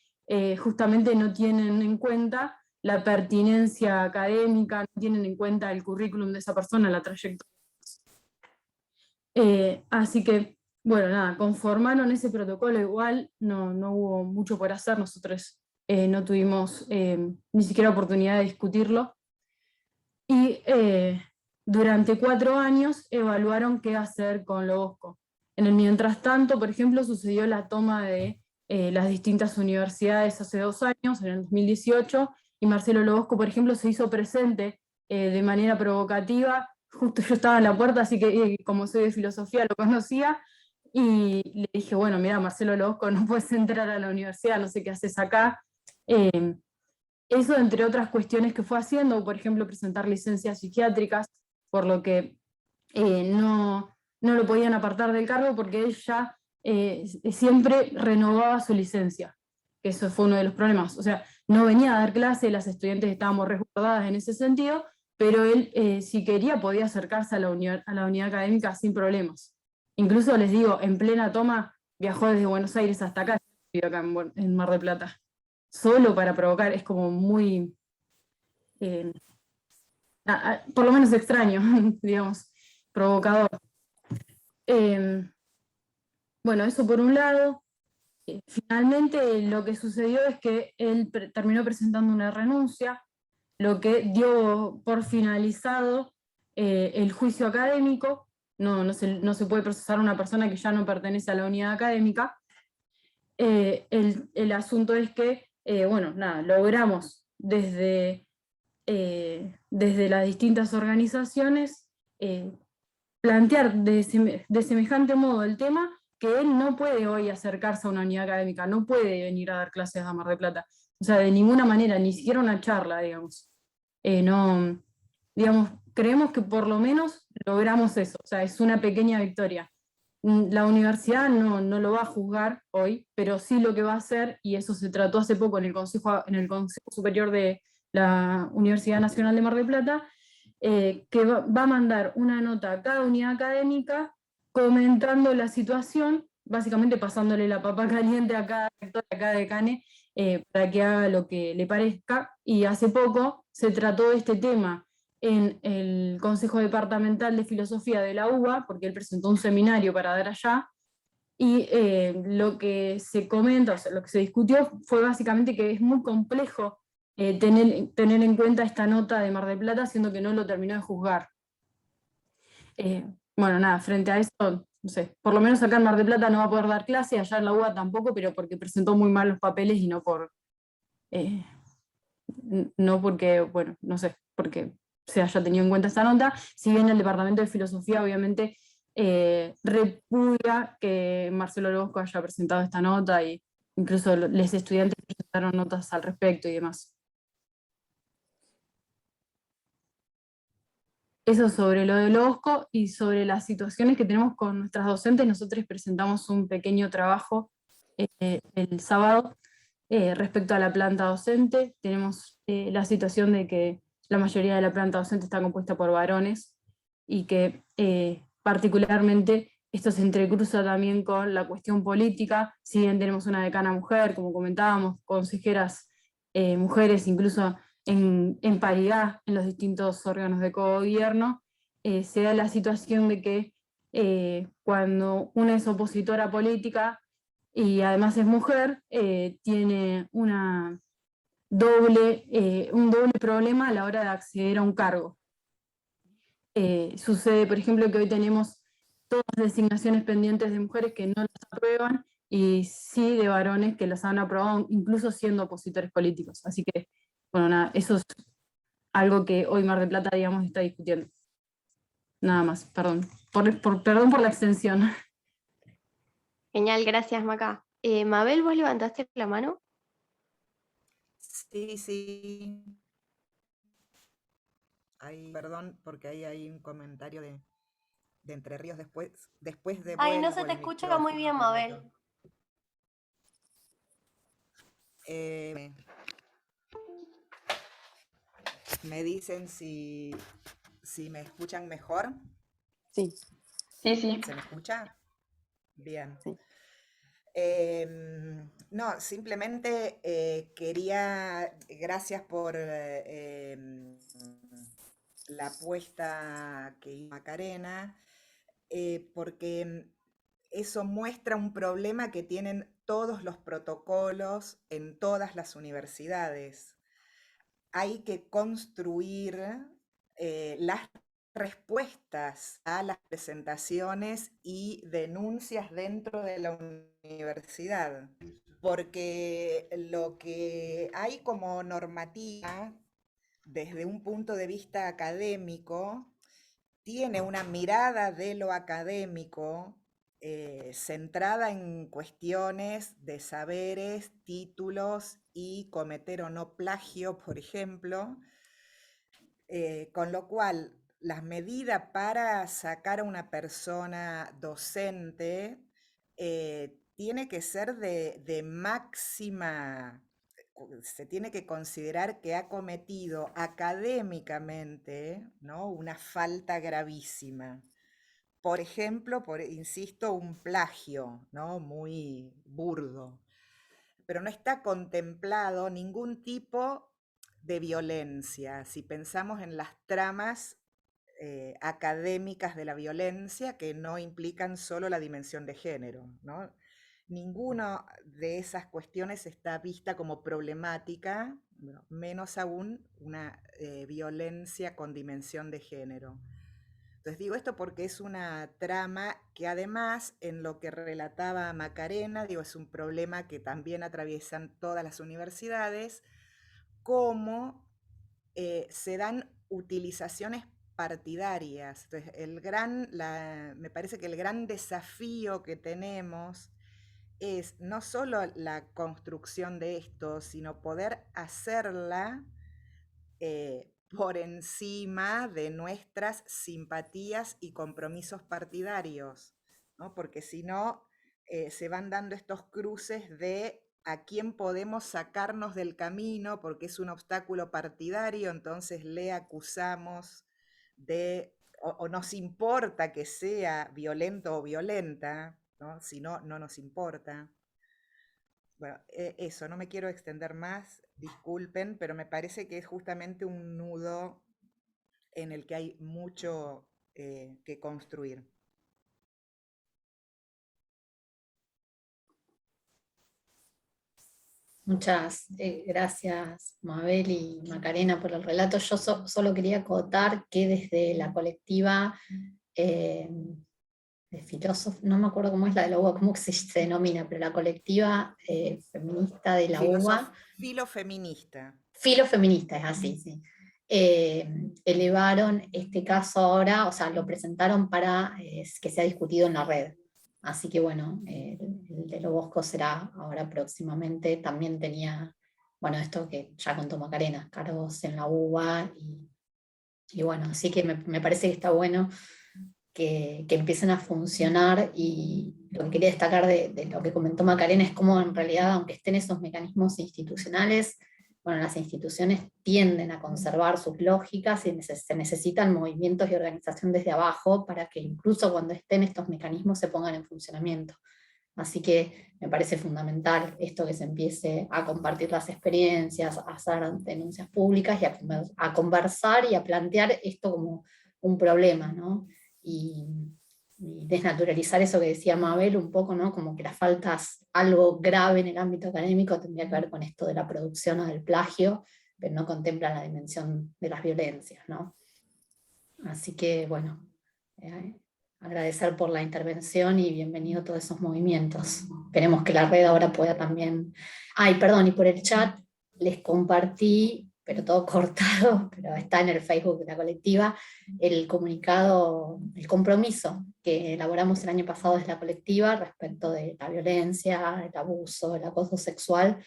justamente no tienen en cuenta la pertinencia académica, no tienen en cuenta el currículum de esa persona, la trayectoria. Así que, bueno, nada, conformaron ese protocolo igual, no hubo mucho por hacer, nosotros no tuvimos ni siquiera oportunidad de discutirlo. Y durante 4 años evaluaron qué hacer con Lo Bosco. En el mientras tanto, por ejemplo, sucedió la toma de las distintas universidades hace 2 años, en el 2018, y Marcelo Lo Bosco, por ejemplo, se hizo presente de manera provocativa. Justo yo estaba en la puerta, así que como soy de filosofía lo conocía, y le dije, bueno, mira, Marcelo Lo Bosco, no puedes entrar a la universidad, no sé qué haces acá. Eso entre otras cuestiones que fue haciendo, por ejemplo, presentar licencias psiquiátricas, por lo que no lo podían apartar del cargo, porque ella siempre renovaba su licencia. Eso fue uno de los problemas. O sea, no venía a dar clase, las estudiantes estábamos resguardadas en ese sentido, pero él, si quería, podía acercarse a la unidad académica sin problemas. Incluso les digo, en plena toma viajó desde Buenos Aires hasta acá, en Mar del Plata, solo para provocar. Es como muy, por lo menos extraño, digamos, provocador. Bueno, eso por un lado. Finalmente lo que sucedió es que él terminó presentando una renuncia, lo que dio por finalizado el juicio académico. No se puede procesar a una persona que ya no pertenece a la unidad académica. El asunto es que, bueno, nada, logramos desde las distintas organizaciones plantear de semejante modo el tema, que él no puede hoy acercarse a una unidad académica, no puede venir a dar clases a Mar del Plata. O sea, de ninguna manera, ni siquiera una charla, digamos. No, digamos, creemos que por lo menos logramos eso, o sea, es una pequeña victoria. La universidad no lo va a juzgar hoy, pero sí lo que va a hacer, y eso se trató hace poco en el Consejo Superior de la Universidad Nacional de Mar del Plata, que va a mandar una nota a cada unidad académica comentando la situación, básicamente pasándole la papa caliente a cada rector, a cada decane, para que haga lo que le parezca. Y hace poco se trató este tema en el Consejo Departamental de Filosofía de la UBA, porque él presentó un seminario para dar allá, y lo que se comenta, o sea, lo que se discutió fue básicamente que es muy complejo tener en cuenta esta nota de Mar del Plata, siendo que no lo terminó de juzgar. Bueno, nada, frente a eso, no sé, por lo menos acá en Mar del Plata no va a poder dar clase, allá en la UBA tampoco, pero porque presentó muy mal los papeles y no porque, bueno, no sé, porque se haya tenido en cuenta esta nota. Si bien el Departamento de Filosofía obviamente repudia que Marcelo Lo Bosco haya presentado esta nota, y incluso los estudiantes presentaron notas al respecto y demás. Eso sobre lo de Lo Bosco. Y sobre las situaciones que tenemos con nuestras docentes, nosotros presentamos un pequeño trabajo el sábado respecto a la planta docente. Tenemos la situación de que la mayoría de la planta docente está compuesta por varones, y que particularmente esto se entrecruza también con la cuestión política. Si bien tenemos una decana mujer, como comentábamos, consejeras mujeres, incluso en paridad en los distintos órganos de cogobierno, se da la situación de que cuando una es opositora política y además es mujer, tiene un doble problema a la hora de acceder a un cargo. Sucede, por ejemplo, que hoy tenemos todas las designaciones pendientes de mujeres que no las aprueban, y sí de varones que las han aprobado, incluso siendo opositores políticos. Así que, bueno, nada, eso es algo que hoy Mar del Plata, digamos, está discutiendo. Nada más, perdón. Perdón por la extensión. Genial, gracias, Maca. Mabel, ¿vos levantaste la mano? Sí, sí. Perdón, porque ahí hay un comentario de Entre Ríos después de Ay, no vuelvo se te el escucha muy bien, Mabel. Me dicen si me escuchan mejor. Sí. Sí, sí. ¿Se me escucha? Bien. Sí. No, simplemente gracias por la apuesta que hizo Macarena, porque eso muestra un problema que tienen todos los protocolos en todas las universidades. Hay que construir las respuestas a las presentaciones y denuncias dentro de la universidad, porque lo que hay como normativa desde un punto de vista académico tiene una mirada de lo académico centrada en cuestiones de saberes, títulos y cometer o no plagio, por ejemplo, con lo cual las medidas para sacar a una persona docente tiene que ser de máxima, se tiene que considerar que ha cometido académicamente, ¿no?, una falta gravísima. Por ejemplo, insisto, un plagio, ¿no?, muy burdo. Pero no está contemplado ningún tipo de violencia. Si pensamos en las tramas académicas de la violencia, que no implican solo la dimensión de género, ¿no? Ninguna de esas cuestiones está vista como problemática, bueno, menos aún una violencia con dimensión de género. Entonces digo esto porque es una trama que además, en lo que relataba Macarena, es un problema que también atraviesan todas las universidades, cómo se dan utilizaciones partidarias. Entonces, me parece que el gran desafío que tenemos es no solo la construcción de esto, sino poder hacerla por encima de nuestras simpatías y compromisos partidarios, ¿no? Porque si no, se van dando estos cruces de a quién podemos sacarnos del camino porque es un obstáculo partidario, entonces le acusamos o nos importa que sea violento o violenta, ¿no? Si no, no nos importa. Bueno, eso, no me quiero extender más, disculpen, pero me parece que es justamente un nudo en el que hay mucho que construir. Muchas gracias, Mabel y Macarena, por el relato. Yo solo quería acotar que desde la colectiva de filósofos, no me acuerdo cómo es la de la UBA, cómo se denomina, pero la colectiva feminista de la UBA. Filofeminista. Filofeminista, es así, sí. Elevaron este caso ahora, o sea, lo presentaron para que sea discutido en la red. Así que bueno, el de Lobosco será ahora próximamente. También tenía, bueno, esto que ya contó Macarena, cargos en la UBA, y bueno, así que me parece que está bueno que empiecen a funcionar. Y lo que quería destacar de lo que comentó Macarena es cómo en realidad, aunque estén esos mecanismos institucionales, bueno, las instituciones tienden a conservar sus lógicas y se necesitan movimientos y organización desde abajo para que incluso cuando estén estos mecanismos se pongan en funcionamiento. Así que me parece fundamental esto, que se empiece a compartir las experiencias, a hacer denuncias públicas y a conversar y a plantear esto un problema, ¿no? Y desnaturalizar eso que decía Mabel un poco, ¿no? Como que las faltas, algo grave en el ámbito académico tendría que ver con esto de la producción o del plagio, pero no contempla la dimensión de las violencias, ¿no? Así que, bueno, agradecer por la intervención y bienvenido a todos esos movimientos. Esperemos que la red ahora pueda también... Ay, perdón, y por el chat les compartí, pero todo cortado, pero está en el Facebook de la colectiva, el comunicado, el compromiso que elaboramos el año pasado desde la colectiva respecto de la violencia, el abuso, el acoso sexual,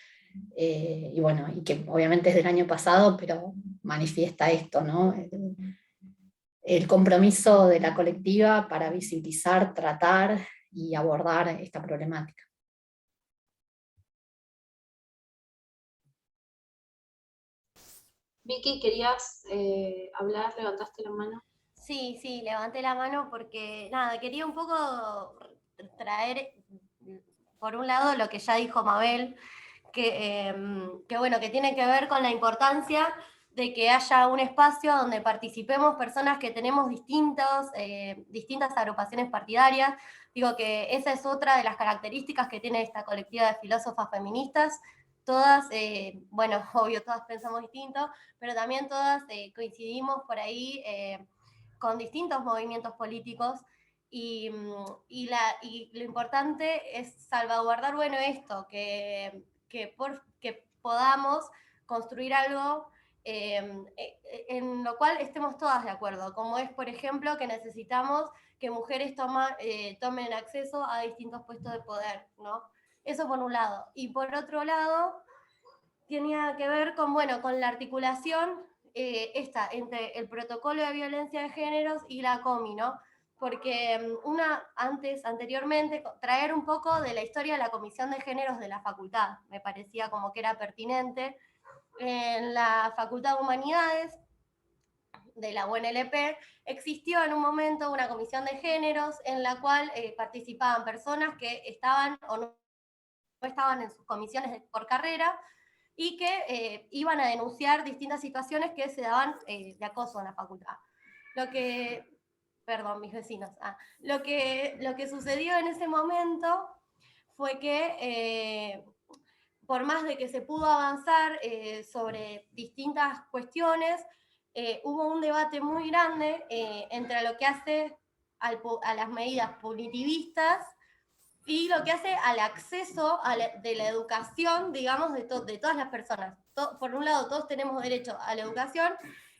y bueno, y que obviamente es del año pasado, pero manifiesta esto, ¿no? El compromiso de la colectiva para visibilizar, tratar y abordar esta problemática. Vicky, ¿querías hablar? ¿Levantaste la mano? Sí, sí, levanté la mano porque, nada, quería un poco traer, por un lado, lo que ya dijo Mabel, que bueno, que tiene que ver con la importancia de que haya un espacio donde participemos personas que tenemos distintas agrupaciones partidarias. Digo que esa es otra de las características que tiene esta colectiva de filósofas feministas. Todas, bueno, obvio, todas pensamos distinto, pero también todas coincidimos por ahí con distintos movimientos políticos y lo importante es salvaguardar, bueno, esto, que podamos construir algo en lo cual estemos todas de acuerdo, como es, por ejemplo, que necesitamos que mujeres tomen acceso a distintos puestos de poder, ¿no? Eso por un lado. Y por otro lado, tenía que ver con, bueno, con la articulación entre el protocolo de violencia de géneros y la COMI, ¿no? Porque anteriormente, traer un poco de la historia de la Comisión de Géneros de la facultad, me parecía como que era pertinente. En la Facultad de Humanidades de la UNLP existió en un momento una comisión de géneros en la cual participaban personas que estaban o no estaban en sus comisiones por carrera, y que iban a denunciar distintas situaciones que se daban de acoso en la facultad. Perdón, mis vecinos. Lo que sucedió en ese momento fue que, por más de que se pudo avanzar sobre distintas cuestiones, hubo un debate muy grande entre lo que hace a las medidas punitivistas y lo que hace al acceso de la educación, digamos, de todas las personas. Por un lado, todos tenemos derecho a la educación,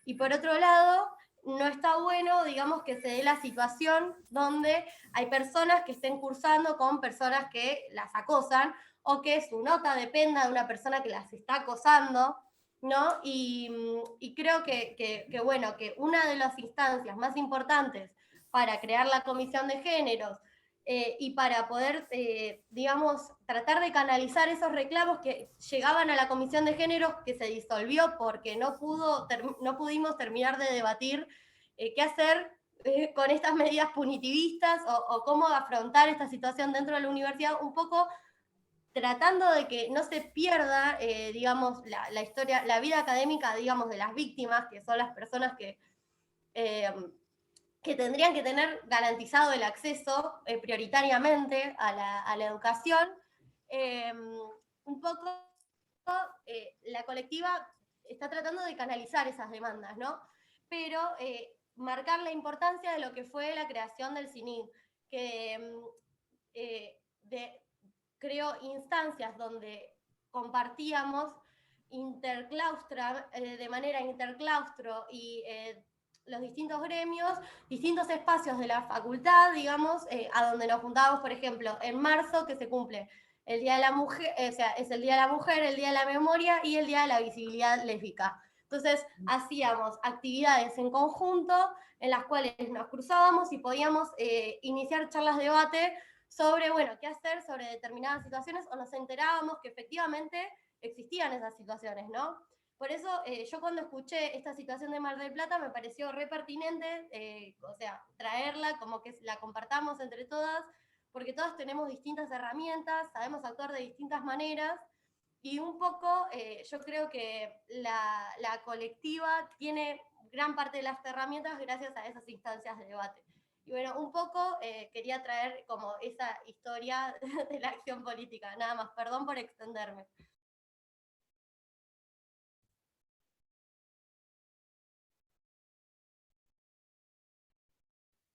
y por otro lado, no está bueno, digamos, que se dé la situación donde hay personas que estén cursando con personas que las acosan, o que su nota dependa de una persona que las está acosando, ¿no? Y creo bueno, que una de las instancias más importantes para crear la comisión de géneros y para poder, digamos, tratar de canalizar esos reclamos que llegaban a la Comisión de Géneros, que se disolvió porque no pudimos terminar de debatir qué hacer con estas medidas punitivistas o cómo afrontar esta situación dentro de la universidad, un poco tratando de que no se pierda, digamos, la historia, la vida académica, digamos, de las víctimas, que son las personas que tendrían que tener garantizado el acceso prioritariamente a la educación. Un poco la colectiva está tratando de canalizar esas demandas, ¿no? Pero marcar la importancia de lo que fue la creación del CINID, que creó instancias donde compartíamos de manera interclaustro y los distintos gremios, distintos espacios de la facultad, digamos, a donde nos juntábamos, por ejemplo, en marzo, que se cumple el Día de la Mujer, o sea, es el Día de la Mujer, el Día de la Memoria y el Día de la Visibilidad Lésbica. Entonces, hacíamos actividades en conjunto en las cuales nos cruzábamos y podíamos iniciar charlas de debate sobre, bueno, qué hacer sobre determinadas situaciones, o nos enterábamos que efectivamente existían esas situaciones, ¿no? Por eso yo cuando escuché esta situación de Mar del Plata me pareció re pertinente, o sea, traerla, como que la compartamos entre todas, porque todas tenemos distintas herramientas, sabemos actuar de distintas maneras, y un poco yo creo que la colectiva tiene gran parte de las herramientas gracias a esas instancias de debate. Y bueno, un poco quería traer como esa historia de la acción política, nada más, perdón por extenderme.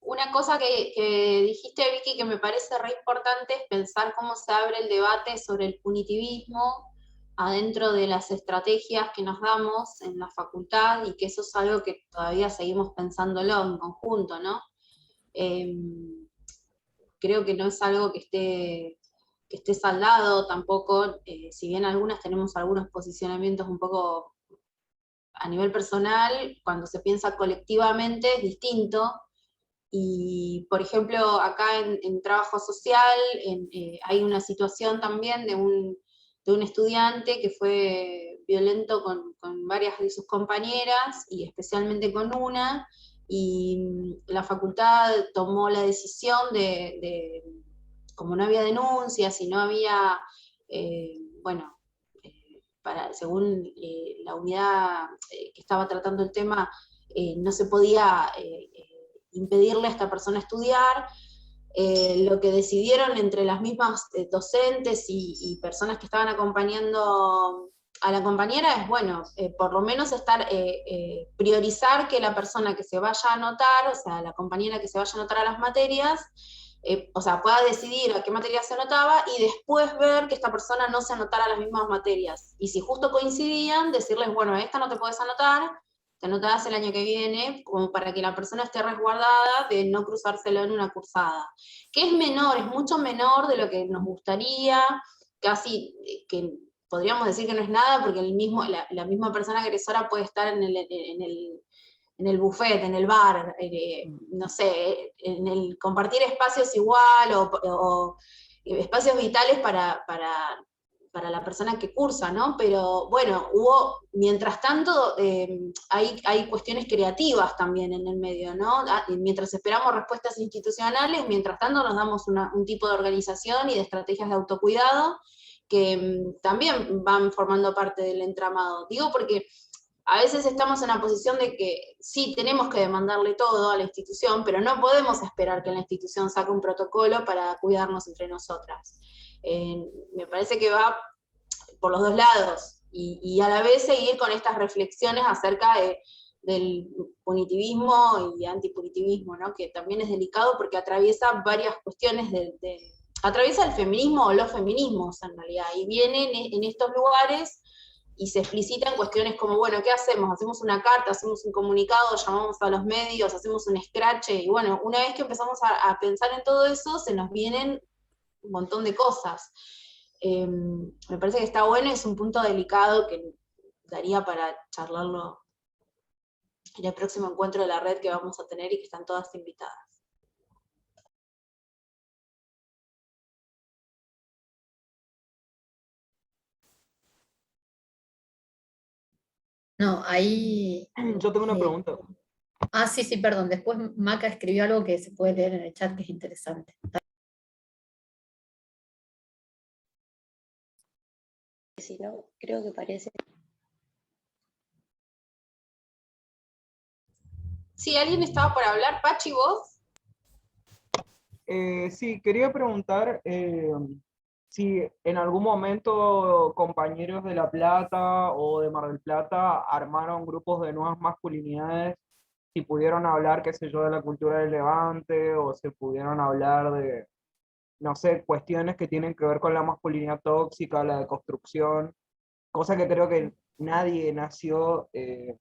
Una cosa que dijiste, Vicky, que me parece re importante es pensar cómo se abre el debate sobre el punitivismo adentro de las estrategias que nos damos en la facultad, y que eso es algo que todavía seguimos pensándolo en conjunto, ¿no? Creo que no es algo que esté saldado tampoco, si bien algunas tenemos algunos posicionamientos un poco a nivel personal, cuando se piensa colectivamente es distinto. Y, por ejemplo, acá en trabajo social hay una situación también de un estudiante que fue violento con varias de sus compañeras, y especialmente con una, y la facultad tomó la decisión como no había denuncias y no había, bueno, según la unidad que estaba tratando el tema, no se podía impedirle a esta persona estudiar, lo que decidieron entre las mismas docentes y personas que estaban acompañando a la compañera es, bueno, por lo menos priorizar que la persona que se vaya a anotar, o sea, la compañera que se vaya a anotar a las materias, o sea, pueda decidir a qué materia se anotaba, y después ver que esta persona no se anotara a las mismas materias. Y si justo coincidían, decirles, bueno, a esta no te podés anotar, te anotás el año que viene, como para que la persona esté resguardada de no cruzárselo en una cursada. Que es menor, es mucho menor de lo que nos gustaría, casi que podríamos decir que no es nada, porque la misma persona agresora puede estar en el buffet, en el bar, no sé, en el compartir espacios igual, o espacios vitales para la persona que cursa, ¿no? Pero bueno, mientras tanto, hay cuestiones creativas también en el medio, ¿no? Mientras esperamos respuestas institucionales, mientras tanto nos damos un tipo de organización y de estrategias de autocuidado que también van formando parte del entramado. Digo porque a veces estamos en la posición de que sí, tenemos que demandarle todo a la institución, pero no podemos esperar que la institución saque un protocolo para cuidarnos entre nosotras. Me parece que va por los dos lados, y a la vez seguir con estas reflexiones acerca del punitivismo y antipunitivismo, ¿no? Que también es delicado porque atraviesa varias cuestiones atraviesa el feminismo o los feminismos en realidad, y vienen en estos lugares y se explicitan cuestiones como, bueno, ¿qué hacemos? Hacemos una carta, hacemos un comunicado, llamamos a los medios, hacemos un scratch, y bueno, una vez que empezamos a pensar en todo eso, se nos vienen un montón de cosas. Me parece que está bueno, es un punto delicado que daría para charlarlo en el próximo encuentro de la red que vamos a tener y que están todas invitadas. No, ahí... Yo tengo una pregunta. Ah, sí, sí, perdón. Después Maca escribió algo que se puede leer en el chat que es interesante. Si no, creo que parece. Sí, ¿alguien estaba por hablar? Pachi, ¿vos? Sí, quería preguntar si en algún momento compañeros de La Plata o de Mar del Plata armaron grupos de nuevas masculinidades, si pudieron hablar, qué sé yo, de la cultura del Levante, o se pudieron hablar de, no sé, cuestiones que tienen que ver con la masculinidad tóxica, la deconstrucción, cosa que creo que nadie nació en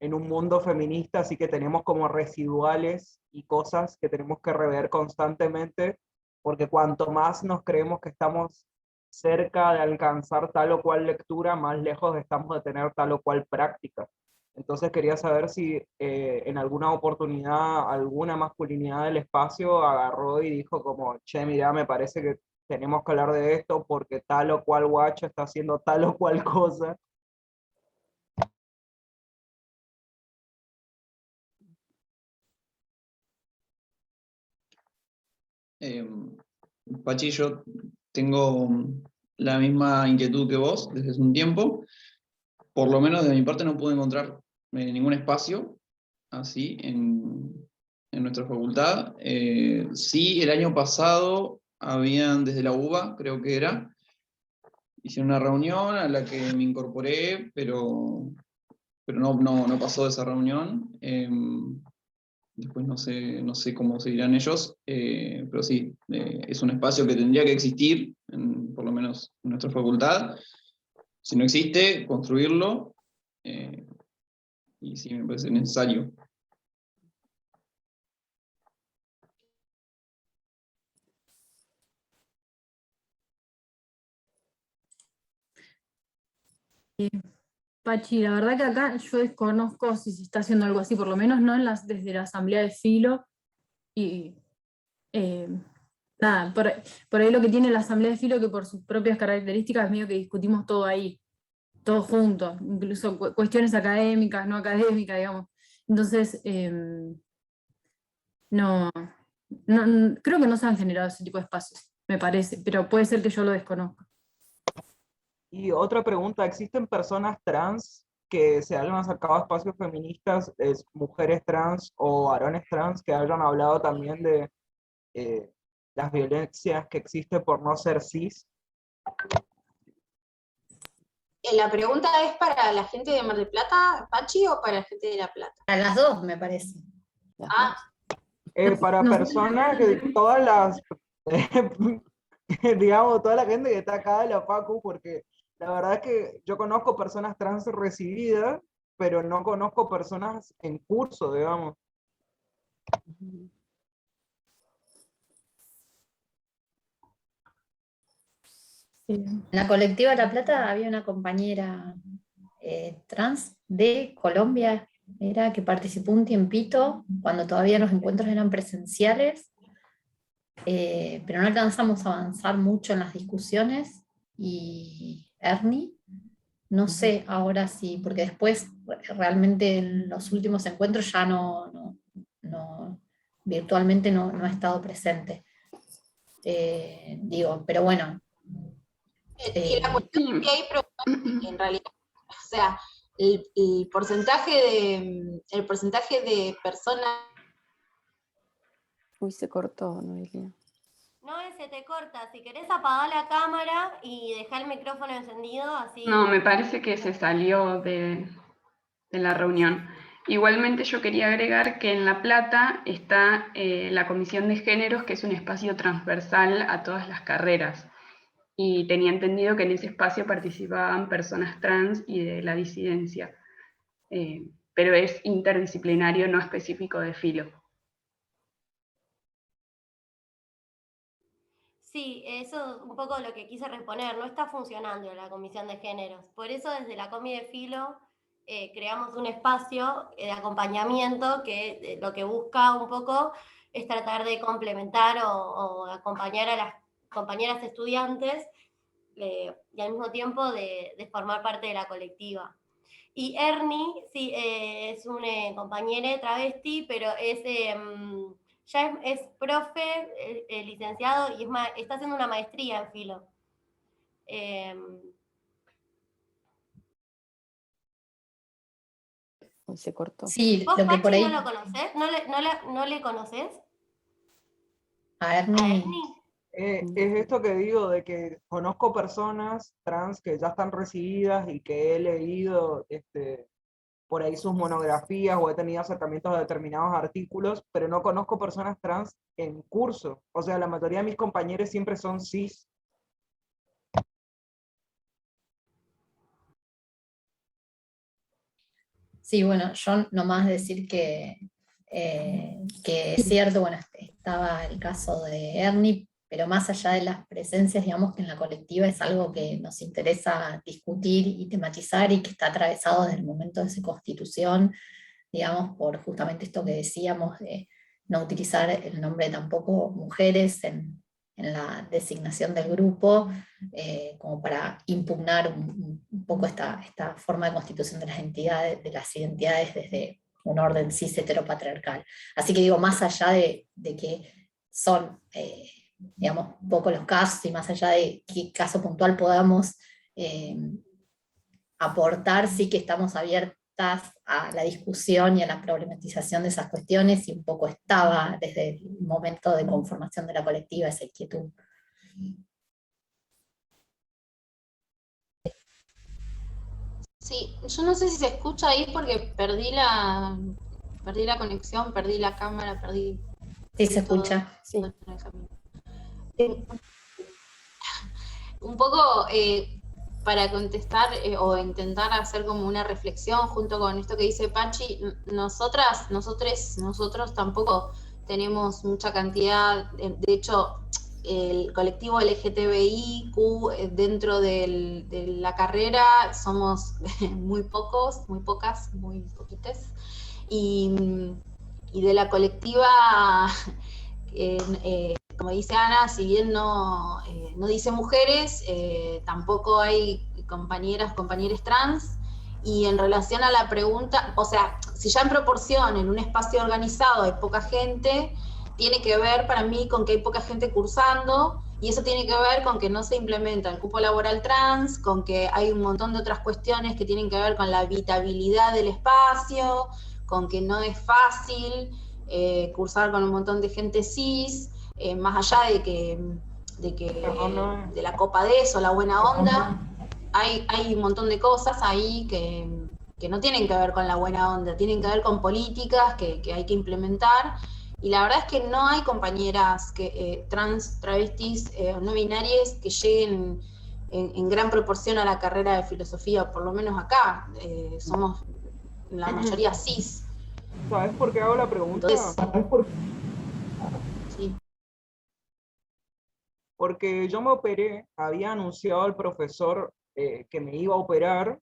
un mundo feminista, así que tenemos como residuales y cosas que tenemos que rever constantemente, porque cuanto más nos creemos que estamos cerca de alcanzar tal o cual lectura, más lejos estamos de tener tal o cual práctica. Entonces quería saber si en alguna oportunidad alguna masculinidad del espacio agarró y dijo como, che, mira, me parece que tenemos que hablar de esto porque tal o cual guacho está haciendo tal o cual cosa. Pachi, yo tengo la misma inquietud que vos desde hace un tiempo. por lo menos de mi parte no pude encontrar ningún espacio así en nuestra facultad. Sí, el año pasado habían desde la UBA, creo que era, hicieron una reunión a la que me incorporé, pero no pasó de esa reunión. Después no sé cómo seguirán ellos, pero sí, es un espacio que tendría que existir, por lo menos en nuestra facultad. Si no existe, construirlo, y sí, me parece necesario. Pachi, la verdad que acá yo desconozco si se está haciendo algo así, por lo menos no desde la asamblea de filo, y nada, por ahí lo que tiene la asamblea de filo, que por sus propias características es medio que discutimos todo ahí, todos juntos, incluso cuestiones académicas, no académicas, digamos. Entonces, creo que no se han generado ese tipo de espacios, me parece, pero puede ser que yo lo desconozca. Y otra pregunta, ¿existen personas trans que se hayan acercado a espacios feministas, mujeres trans o varones trans que hayan hablado también de las violencias que existen por no ser cis? ¿La pregunta es para la gente de Mar del Plata, Pachi, o para la gente de La Plata? Para las dos, me parece. Ah, Para personas que todas las, digamos, toda la gente que está acá de la Facu, porque la verdad es que yo conozco personas trans recibidas, pero no conozco personas en curso, digamos. En la colectiva La Plata había una compañera trans de Colombia, era que participó un tiempito, cuando todavía los encuentros eran presenciales, pero no alcanzamos a avanzar mucho en las discusiones, y Ernie, no sé ahora sí, porque después realmente en los últimos encuentros ya virtualmente no ha estado presente. Digo, pero bueno. Y la cuestión es que hay problemas, en realidad, o sea, el porcentaje de personas... Uy, se cortó, Noelia. No, se te corta. Si querés apagar la cámara y dejar el micrófono encendido, así... No, me parece que se salió de la reunión. Igualmente yo quería agregar que en La Plata está la Comisión de Géneros, que es un espacio transversal a todas las carreras. Y tenía entendido que en ese espacio participaban personas trans y de la disidencia. Pero es interdisciplinario, no específico de filo. Sí, eso es un poco lo que quise responder. No está funcionando la Comisión de Géneros. Por eso desde la Comi de Filo creamos un espacio de acompañamiento que lo que busca un poco es tratar de complementar o acompañar a las compañeras estudiantes y al mismo tiempo de formar parte de la colectiva. Y Ernie, sí, es un compañero travesti, pero ya es profe, licenciado, y está haciendo una maestría en filo. Se cortó. Sí, ¿Vos, lo que Pachi, por ahí... no lo conocés? ¿No le conocés? A Ernie. Es esto que digo, de que conozco personas trans que ya están recibidas y que he leído por ahí sus monografías o he tenido acercamientos a determinados artículos, pero no conozco personas trans en curso. O sea, la mayoría de mis compañeros siempre son cis. Sí, bueno, yo nomás decir que es cierto, bueno, estaba el caso de Ernie, pero más allá de las presencias, digamos que en la colectiva es algo que nos interesa discutir y tematizar y que está atravesado desde el momento de su constitución, digamos, por justamente esto que decíamos de no utilizar el nombre tampoco mujeres en la designación del grupo, como para impugnar un poco esta forma de constitución de las entidades, de las identidades desde un orden cis heteropatriarcal. Así que digo, más allá de que son, digamos, un poco los casos y más allá de qué caso puntual podamos aportar, sí que estamos abiertas a la discusión y a la problematización de esas cuestiones, y un poco estaba desde el momento de conformación de la colectiva esa inquietud. Sí, yo no sé si se escucha ahí porque perdí la conexión, perdí la cámara, perdí Sí, se todo. escucha. Sí. Un poco para contestar o intentar hacer como una reflexión junto con esto que dice Pachi, nosotros tampoco tenemos mucha cantidad, de hecho, el colectivo LGTBIQ dentro de la carrera somos muy pocos, muy pocas, muy poquites, y de la colectiva como dice Ana, si bien no dice mujeres, tampoco hay compañeros trans, y en relación a la pregunta, o sea, si ya en proporción en un espacio organizado hay poca gente, tiene que ver para mí con que hay poca gente cursando, y eso tiene que ver con que no se implementa el cupo laboral trans, con que hay un montón de otras cuestiones que tienen que ver con la habitabilidad del espacio, con que no es fácil cursar con un montón de gente cis, más allá de la copadez o la buena onda, hay un montón de cosas ahí que no tienen que ver con la buena onda, tienen que ver con políticas que hay que implementar, y la verdad es que no hay compañeras trans, travestis, no binarias que lleguen en gran proporción a la carrera de filosofía, por lo menos acá, somos la mayoría cis. ¿Sabes por qué hago la pregunta? Entonces, sí. Porque yo me operé, había anunciado al profesor que me iba a operar,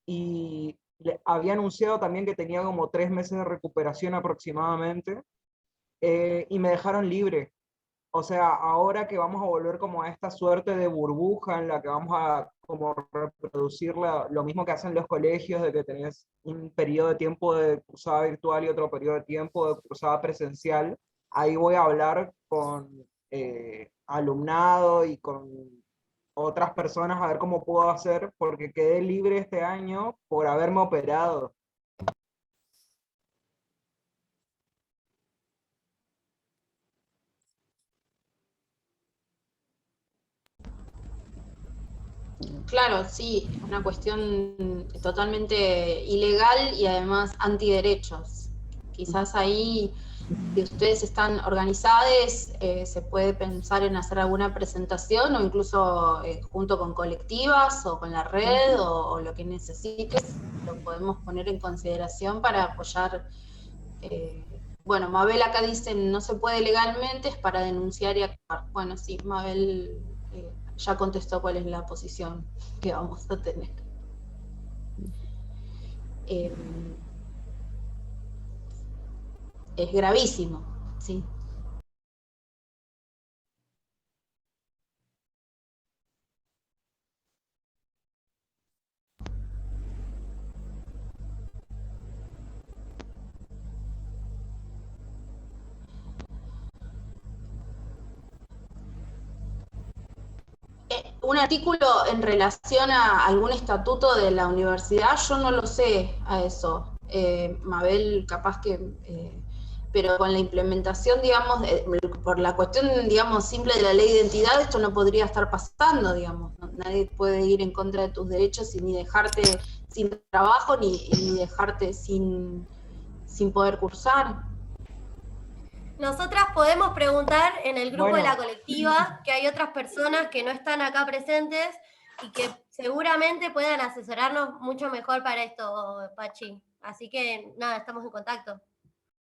y había anunciado también que tenía como 3 meses de recuperación aproximadamente, y me dejaron libre. O sea, ahora que vamos a volver como a esta suerte de burbuja en la que vamos a como reproducir lo mismo que hacen los colegios, de que tenés un periodo de tiempo de cursada virtual y otro periodo de tiempo de cursada presencial, ahí voy a hablar con alumnado y con otras personas a ver cómo puedo hacer, porque quedé libre este año por haberme operado. Claro, sí, es una cuestión totalmente ilegal y además antiderechos. Quizás ahí, si ustedes están organizados, se puede pensar en hacer alguna presentación o incluso junto con colectivas o con la red o lo que necesites, lo podemos poner en consideración para apoyar. Bueno, Mabel acá dice no se puede legalmente, es para denunciar y actuar. Bueno, sí, Mabel ya contestó cuál es la posición que vamos a tener. Es gravísimo, sí. Un artículo en relación a algún estatuto de la universidad, yo no lo sé a eso. Mabel, capaz que... pero con la implementación, digamos, por la cuestión, digamos, simple de la ley de identidad, esto no podría estar pasando, digamos. Nadie puede ir en contra de tus derechos y ni dejarte sin trabajo, ni dejarte sin poder cursar. Nosotras podemos preguntar en el grupo de la Bueno, colectiva, que hay otras personas que no están acá presentes y que seguramente puedan asesorarnos mucho mejor para esto, Pachi. Así que nada, estamos en contacto.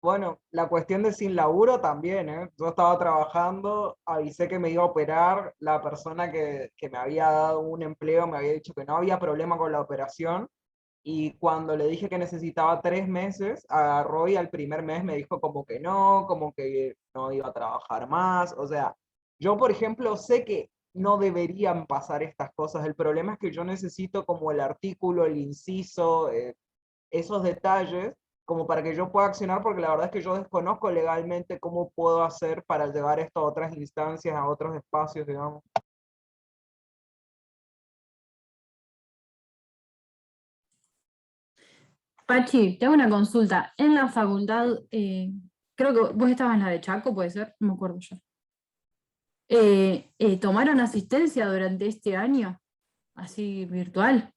bueno, la cuestión de sin laburo también, ¿eh? Yo estaba trabajando, avisé que me iba a operar, la persona que me había dado un empleo me había dicho que no había problema con la operación, y cuando le dije que necesitaba 3 meses, agarró y al primer mes me dijo como que no iba a trabajar más. O sea, yo por ejemplo sé que no deberían pasar estas cosas, el problema es que yo necesito como el artículo, el inciso, esos detalles, como para que yo pueda accionar, porque la verdad es que yo desconozco legalmente cómo puedo hacer para llevar esto a otras instancias, a otros espacios, digamos. Pachi, te hago una consulta. En la facultad, creo que vos estabas en la de Chaco, ¿puede ser? No me acuerdo ya. ¿Tomaron asistencia durante este año? Así virtual.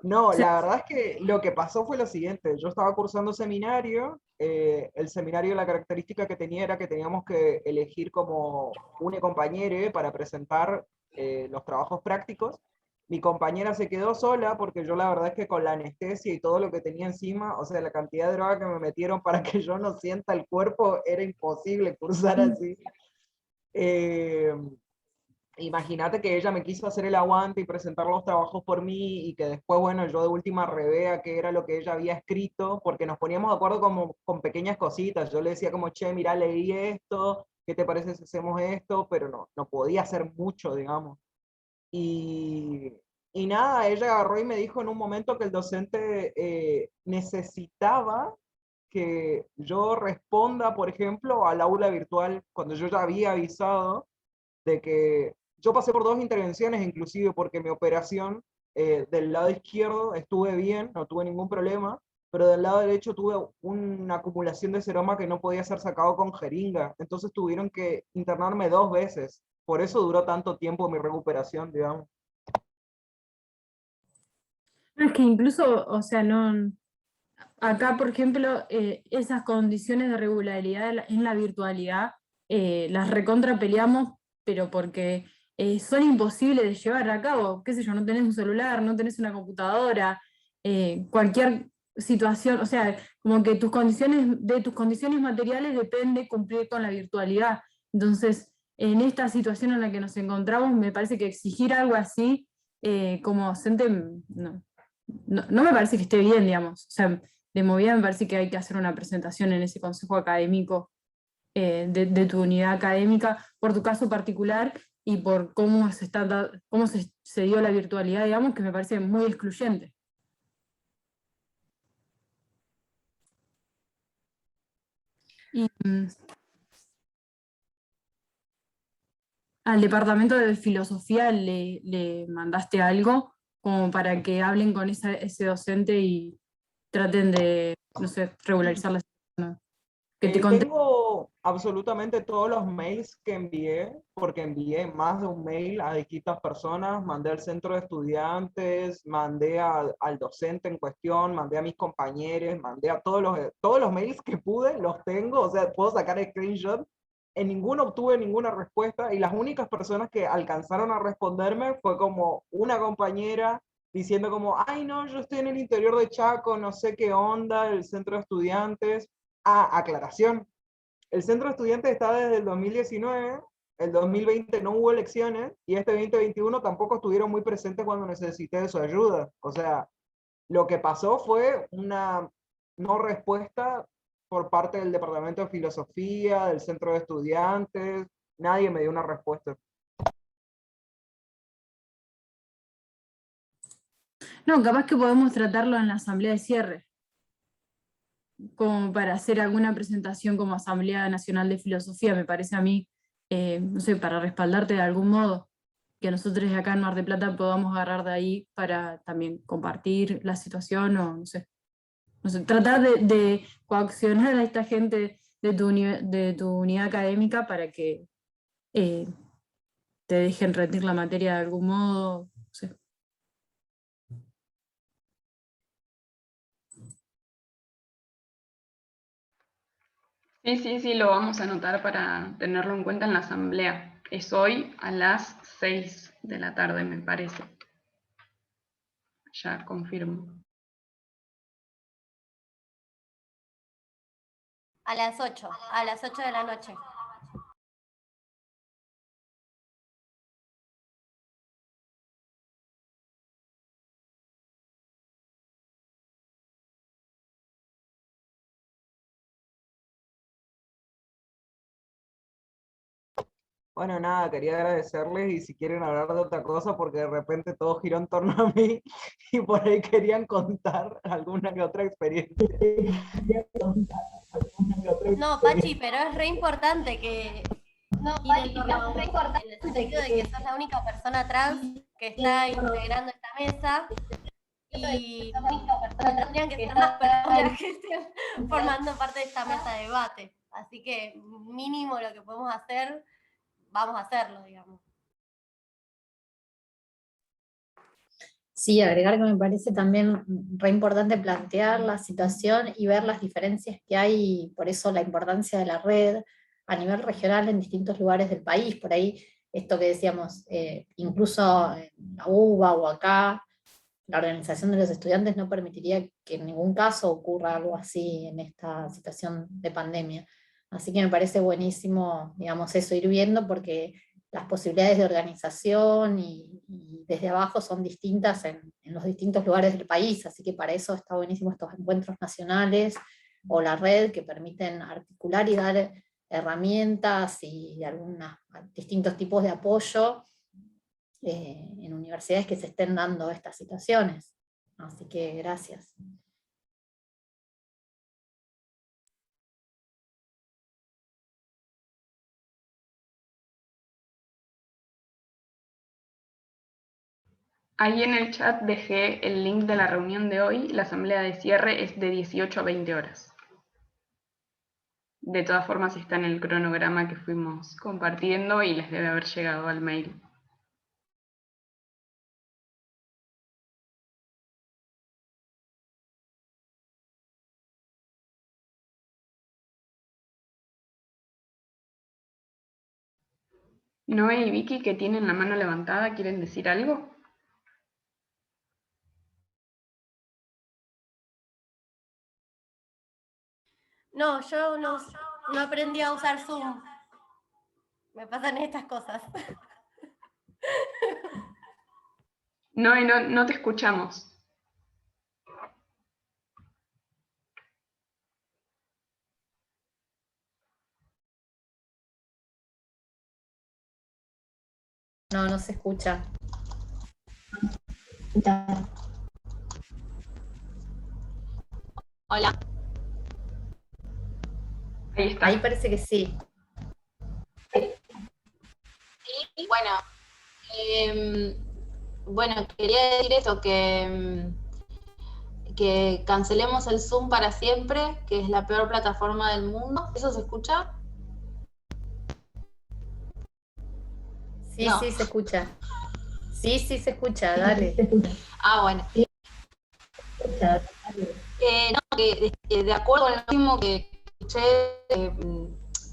No, O sea, la verdad es que lo que pasó fue lo siguiente. Yo estaba cursando seminario. El seminario, la característica que tenía era que teníamos que elegir como un compañero para presentar los trabajos prácticos. Mi compañera se quedó sola porque yo la verdad es que con la anestesia y todo lo que tenía encima, o sea, la cantidad de droga que me metieron para que yo no sienta el cuerpo, era imposible cursar así. Eh, Imagínate que ella me quiso hacer el aguante y presentar los trabajos por mí y que después, bueno, yo de última revea qué era lo que ella había escrito, porque nos poníamos de acuerdo como con pequeñas cositas. Yo le decía como, che, mira, leí esto, ¿qué te parece si hacemos esto? Pero no podía hacer mucho, digamos. Y, y nada, ella agarró y me dijo en un momento que el docente necesitaba que yo responda, por ejemplo, al aula virtual, cuando yo ya había avisado de que yo pasé por 2 intervenciones, inclusive porque mi operación del lado izquierdo estuve bien, no tuve ningún problema, pero del lado derecho tuve una acumulación de seroma que no podía ser sacado con jeringa, entonces tuvieron que internarme 2 veces, por eso duró tanto tiempo mi recuperación, digamos. es que incluso, o sea, no. Acá, por ejemplo, esas condiciones de regularidad en la virtualidad las recontra peleamos, pero porque son imposibles de llevar a cabo. Qué sé yo, no tenés un celular, no tenés una computadora, cualquier situación, o sea, como que de tus condiciones materiales depende cumplir con la virtualidad. Entonces, en esta situación en la que nos encontramos, me parece que exigir algo así como docente no me parece que esté bien, digamos. O sea, de movida me parece que hay que hacer una presentación en ese consejo académico de tu unidad académica, por tu caso particular y por cómo se dio la virtualidad, digamos, que me parece muy excluyente. Y al departamento de filosofía le mandaste algo como para que hablen con ese docente y traten de, no sé, regularizar la situación. Que te conté. Tengo absolutamente todos los mails que envié, porque envié más de un mail a distintas personas, mandé al centro de estudiantes, mandé al docente en cuestión, mandé a mis compañeros, mandé a todos los mails que pude, los tengo, o sea, puedo sacar screenshot. En ninguno obtuve ninguna respuesta y las únicas personas que alcanzaron a responderme fue como una compañera diciendo como, ay no, yo estoy en el interior de Chaco, no sé qué onda, el centro de estudiantes. Aclaración, el centro de estudiantes está desde el 2019, el 2020 no hubo elecciones y este 2021 tampoco estuvieron muy presentes cuando necesité de su ayuda. O sea, lo que pasó fue una no respuesta por parte del Departamento de Filosofía, del centro de estudiantes, nadie me dio una respuesta. No, capaz que podemos tratarlo en la asamblea de cierre, como para hacer alguna presentación como Asamblea Nacional de Filosofía, me parece a mí, no sé, para respaldarte de algún modo, que nosotros acá en Mar del Plata podamos agarrar de ahí para también compartir la situación o no sé, tratar de coaccionar a esta gente de tu unidad académica para que te dejen rendir la materia de algún modo, no sé. Sí, lo vamos a anotar para tenerlo en cuenta en la asamblea. Es hoy a las 6 de la tarde, me parece. Ya confirmo. A las 8 de la noche. Bueno, nada, quería agradecerles y si quieren hablar de otra cosa, porque de repente todo giró en torno a mí y por ahí querían contar alguna que otra experiencia. No, Pachi, pero es re importante que en el sentido de que sos la única persona trans que está integrando esta mesa y tendrían que ser más personas que estén formando parte de esta mesa de debate. Así que mínimo lo que podemos hacer, vamos a hacerlo, digamos. Sí, agregar que me parece también re importante plantear la situación y ver las diferencias que hay, y por eso la importancia de la red a nivel regional en distintos lugares del país. Por ahí, esto que decíamos, incluso en la UBA o acá, la organización de los estudiantes no permitiría que en ningún caso ocurra algo así en esta situación de pandemia. Así que me parece buenísimo, digamos, eso, ir viendo, porque las posibilidades de organización y desde abajo son distintas en los distintos lugares del país, así que para eso está buenísimo estos encuentros nacionales o la red que permiten articular y dar herramientas y algunos distintos tipos de apoyo en universidades que se estén dando estas situaciones. Así que gracias. Ahí en el chat dejé el link de la reunión de hoy. La asamblea de cierre es de 18 a 20 horas. De todas formas está en el cronograma que fuimos compartiendo y les debe haber llegado al mail. Noé y Vicky, que tienen la mano levantada, ¿quieren decir algo? No, yo no aprendí a usar Zoom. Me pasan estas cosas. Noé, no te escuchamos. No, no se escucha. Hola. Ahí está. Ahí parece que sí. Y bueno, quería decir eso, que cancelemos el Zoom para siempre, que es la peor plataforma del mundo. ¿Eso se escucha? Sí, No. sí, se escucha. Sí, sí, se escucha, dale. Ah, bueno. No, de acuerdo con lo mismo que escuché,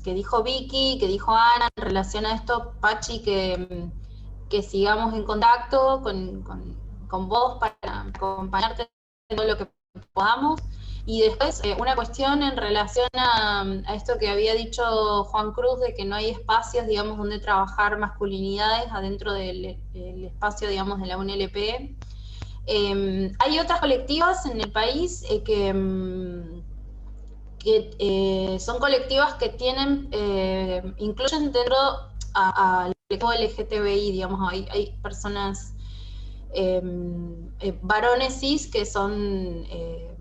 que dijo Vicky, que dijo Ana en relación a esto, Pachi, que sigamos en contacto con vos para acompañarte en todo lo que podamos. Y después, una cuestión en relación a esto que había dicho Juan Cruz, de que no hay espacios, digamos, donde trabajar masculinidades adentro del el espacio, digamos, de la UNLP. Hay otras colectivas en el país que son colectivas que tienen, incluyen dentro al colectivo LGTBI, digamos, hay personas, varones cis que son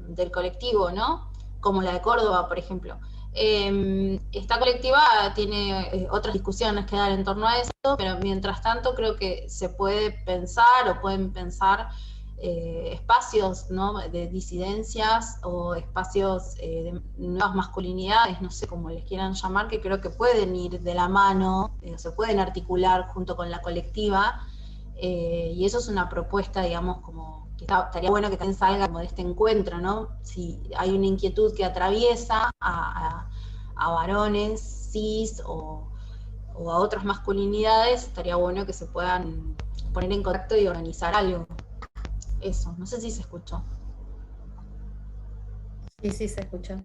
del colectivo, ¿no? Como la de Córdoba, por ejemplo. Esta colectiva tiene otras discusiones que dar en torno a eso, pero mientras tanto creo que se puede pensar o pueden pensar espacios, ¿no?, de disidencias o espacios de nuevas masculinidades, no sé cómo les quieran llamar, que creo que pueden ir de la mano, se pueden articular junto con la colectiva, y eso es una propuesta, digamos, como que estaría bueno que también salga como de este encuentro, ¿no? Si hay una inquietud que atraviesa a varones cis o a otras masculinidades, estaría bueno que se puedan poner en contacto y organizar algo. Eso, no sé si se escuchó. Sí, sí, se escucha.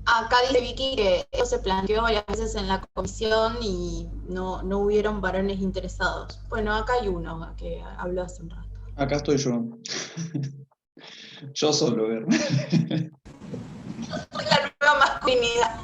Acá dice Vicky que eso se planteó varias veces en la comisión y no hubieron varones interesados. Bueno, acá hay uno que habló hace un rato. Acá estoy yo. Yo solo, ver. La nueva masculinidad.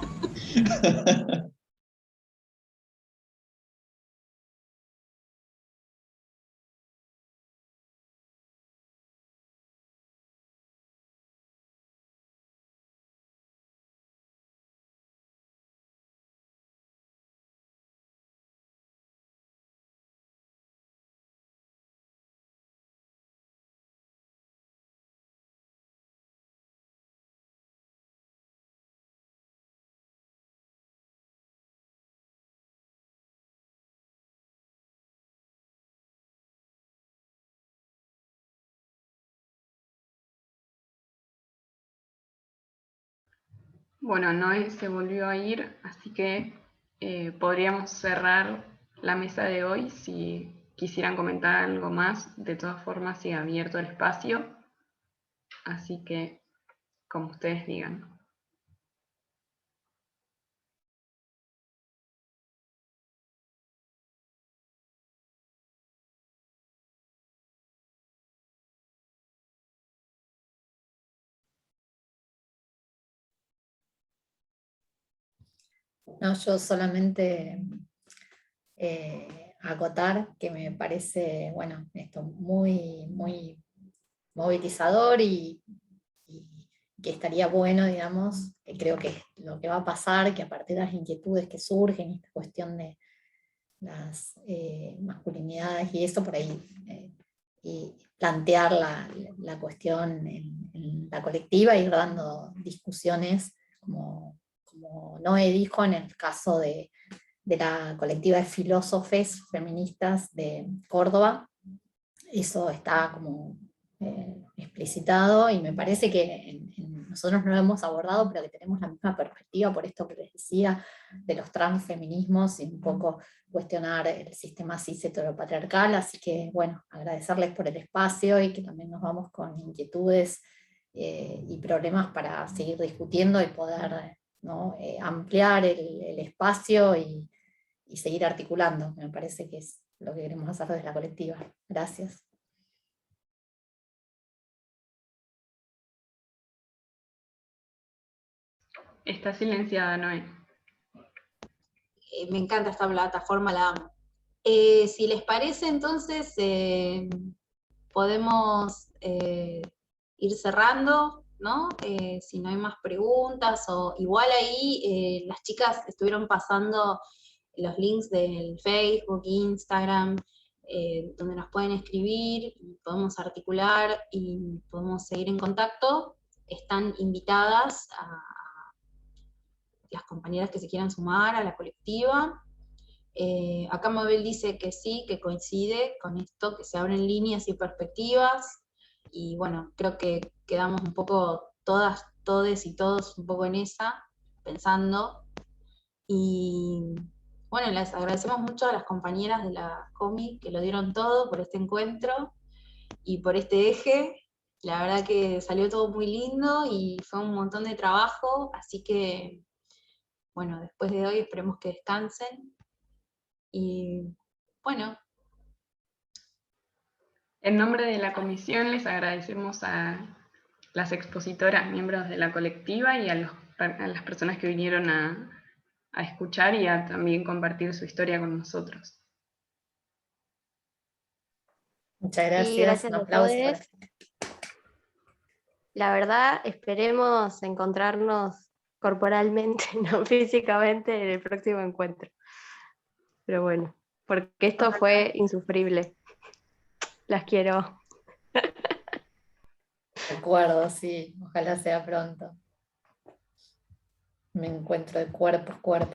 Bueno, Noé se volvió a ir, así que podríamos cerrar la mesa de hoy. Si quisieran comentar algo más, de todas formas sigue abierto el espacio, así que como ustedes digan. No, yo solamente acotar que me parece, bueno, esto muy, muy movilizador y que estaría bueno, digamos, que creo que es lo que va a pasar, que a partir de las inquietudes que surgen, esta cuestión de las masculinidades y eso por ahí, y plantear la cuestión en la colectiva, ir dando discusiones, como Noé dijo en el caso de la colectiva de filósofes feministas de Córdoba. Eso está como explicitado y me parece que nosotros no lo hemos abordado, pero que tenemos la misma perspectiva por esto que les decía de los transfeminismos y un poco cuestionar el sistema cis heteropatriarcal. Así que bueno, agradecerles por el espacio y que también nos vamos con inquietudes y problemas para seguir discutiendo y poder, ¿no? Ampliar el espacio y seguir articulando. Me parece que es lo que queremos hacer desde la colectiva. Gracias. Está silenciada, Noé. Me encanta esta plataforma, la amo. Si les parece, entonces podemos ir cerrando, ¿no? Si no hay más preguntas, o igual ahí las chicas estuvieron pasando los links del Facebook, Instagram, donde nos pueden escribir, y podemos articular y podemos seguir en contacto. Están invitadas a las compañeras que se quieran sumar a la colectiva. Acá Mabel dice que sí, que coincide con esto, que se abren líneas y perspectivas, y bueno, creo que quedamos un poco todas, todes y todos un poco en esa, pensando, y bueno, les agradecemos mucho a las compañeras de la COMI que lo dieron todo por este encuentro y por este eje. La verdad que salió todo muy lindo y fue un montón de trabajo, así que bueno, después de hoy esperemos que descansen. Y bueno. En nombre de la comisión les agradecemos a las expositoras, miembros de la colectiva, y a las personas que vinieron a escuchar y a también compartir su historia con nosotros. Muchas gracias. Y gracias un a aplauso. todos. La verdad, esperemos encontrarnos corporalmente, no físicamente, en el próximo encuentro. Pero bueno, porque esto fue insufrible. Las quiero. De acuerdo, sí. Ojalá sea pronto. Me encuentro de cuerpo a cuerpo.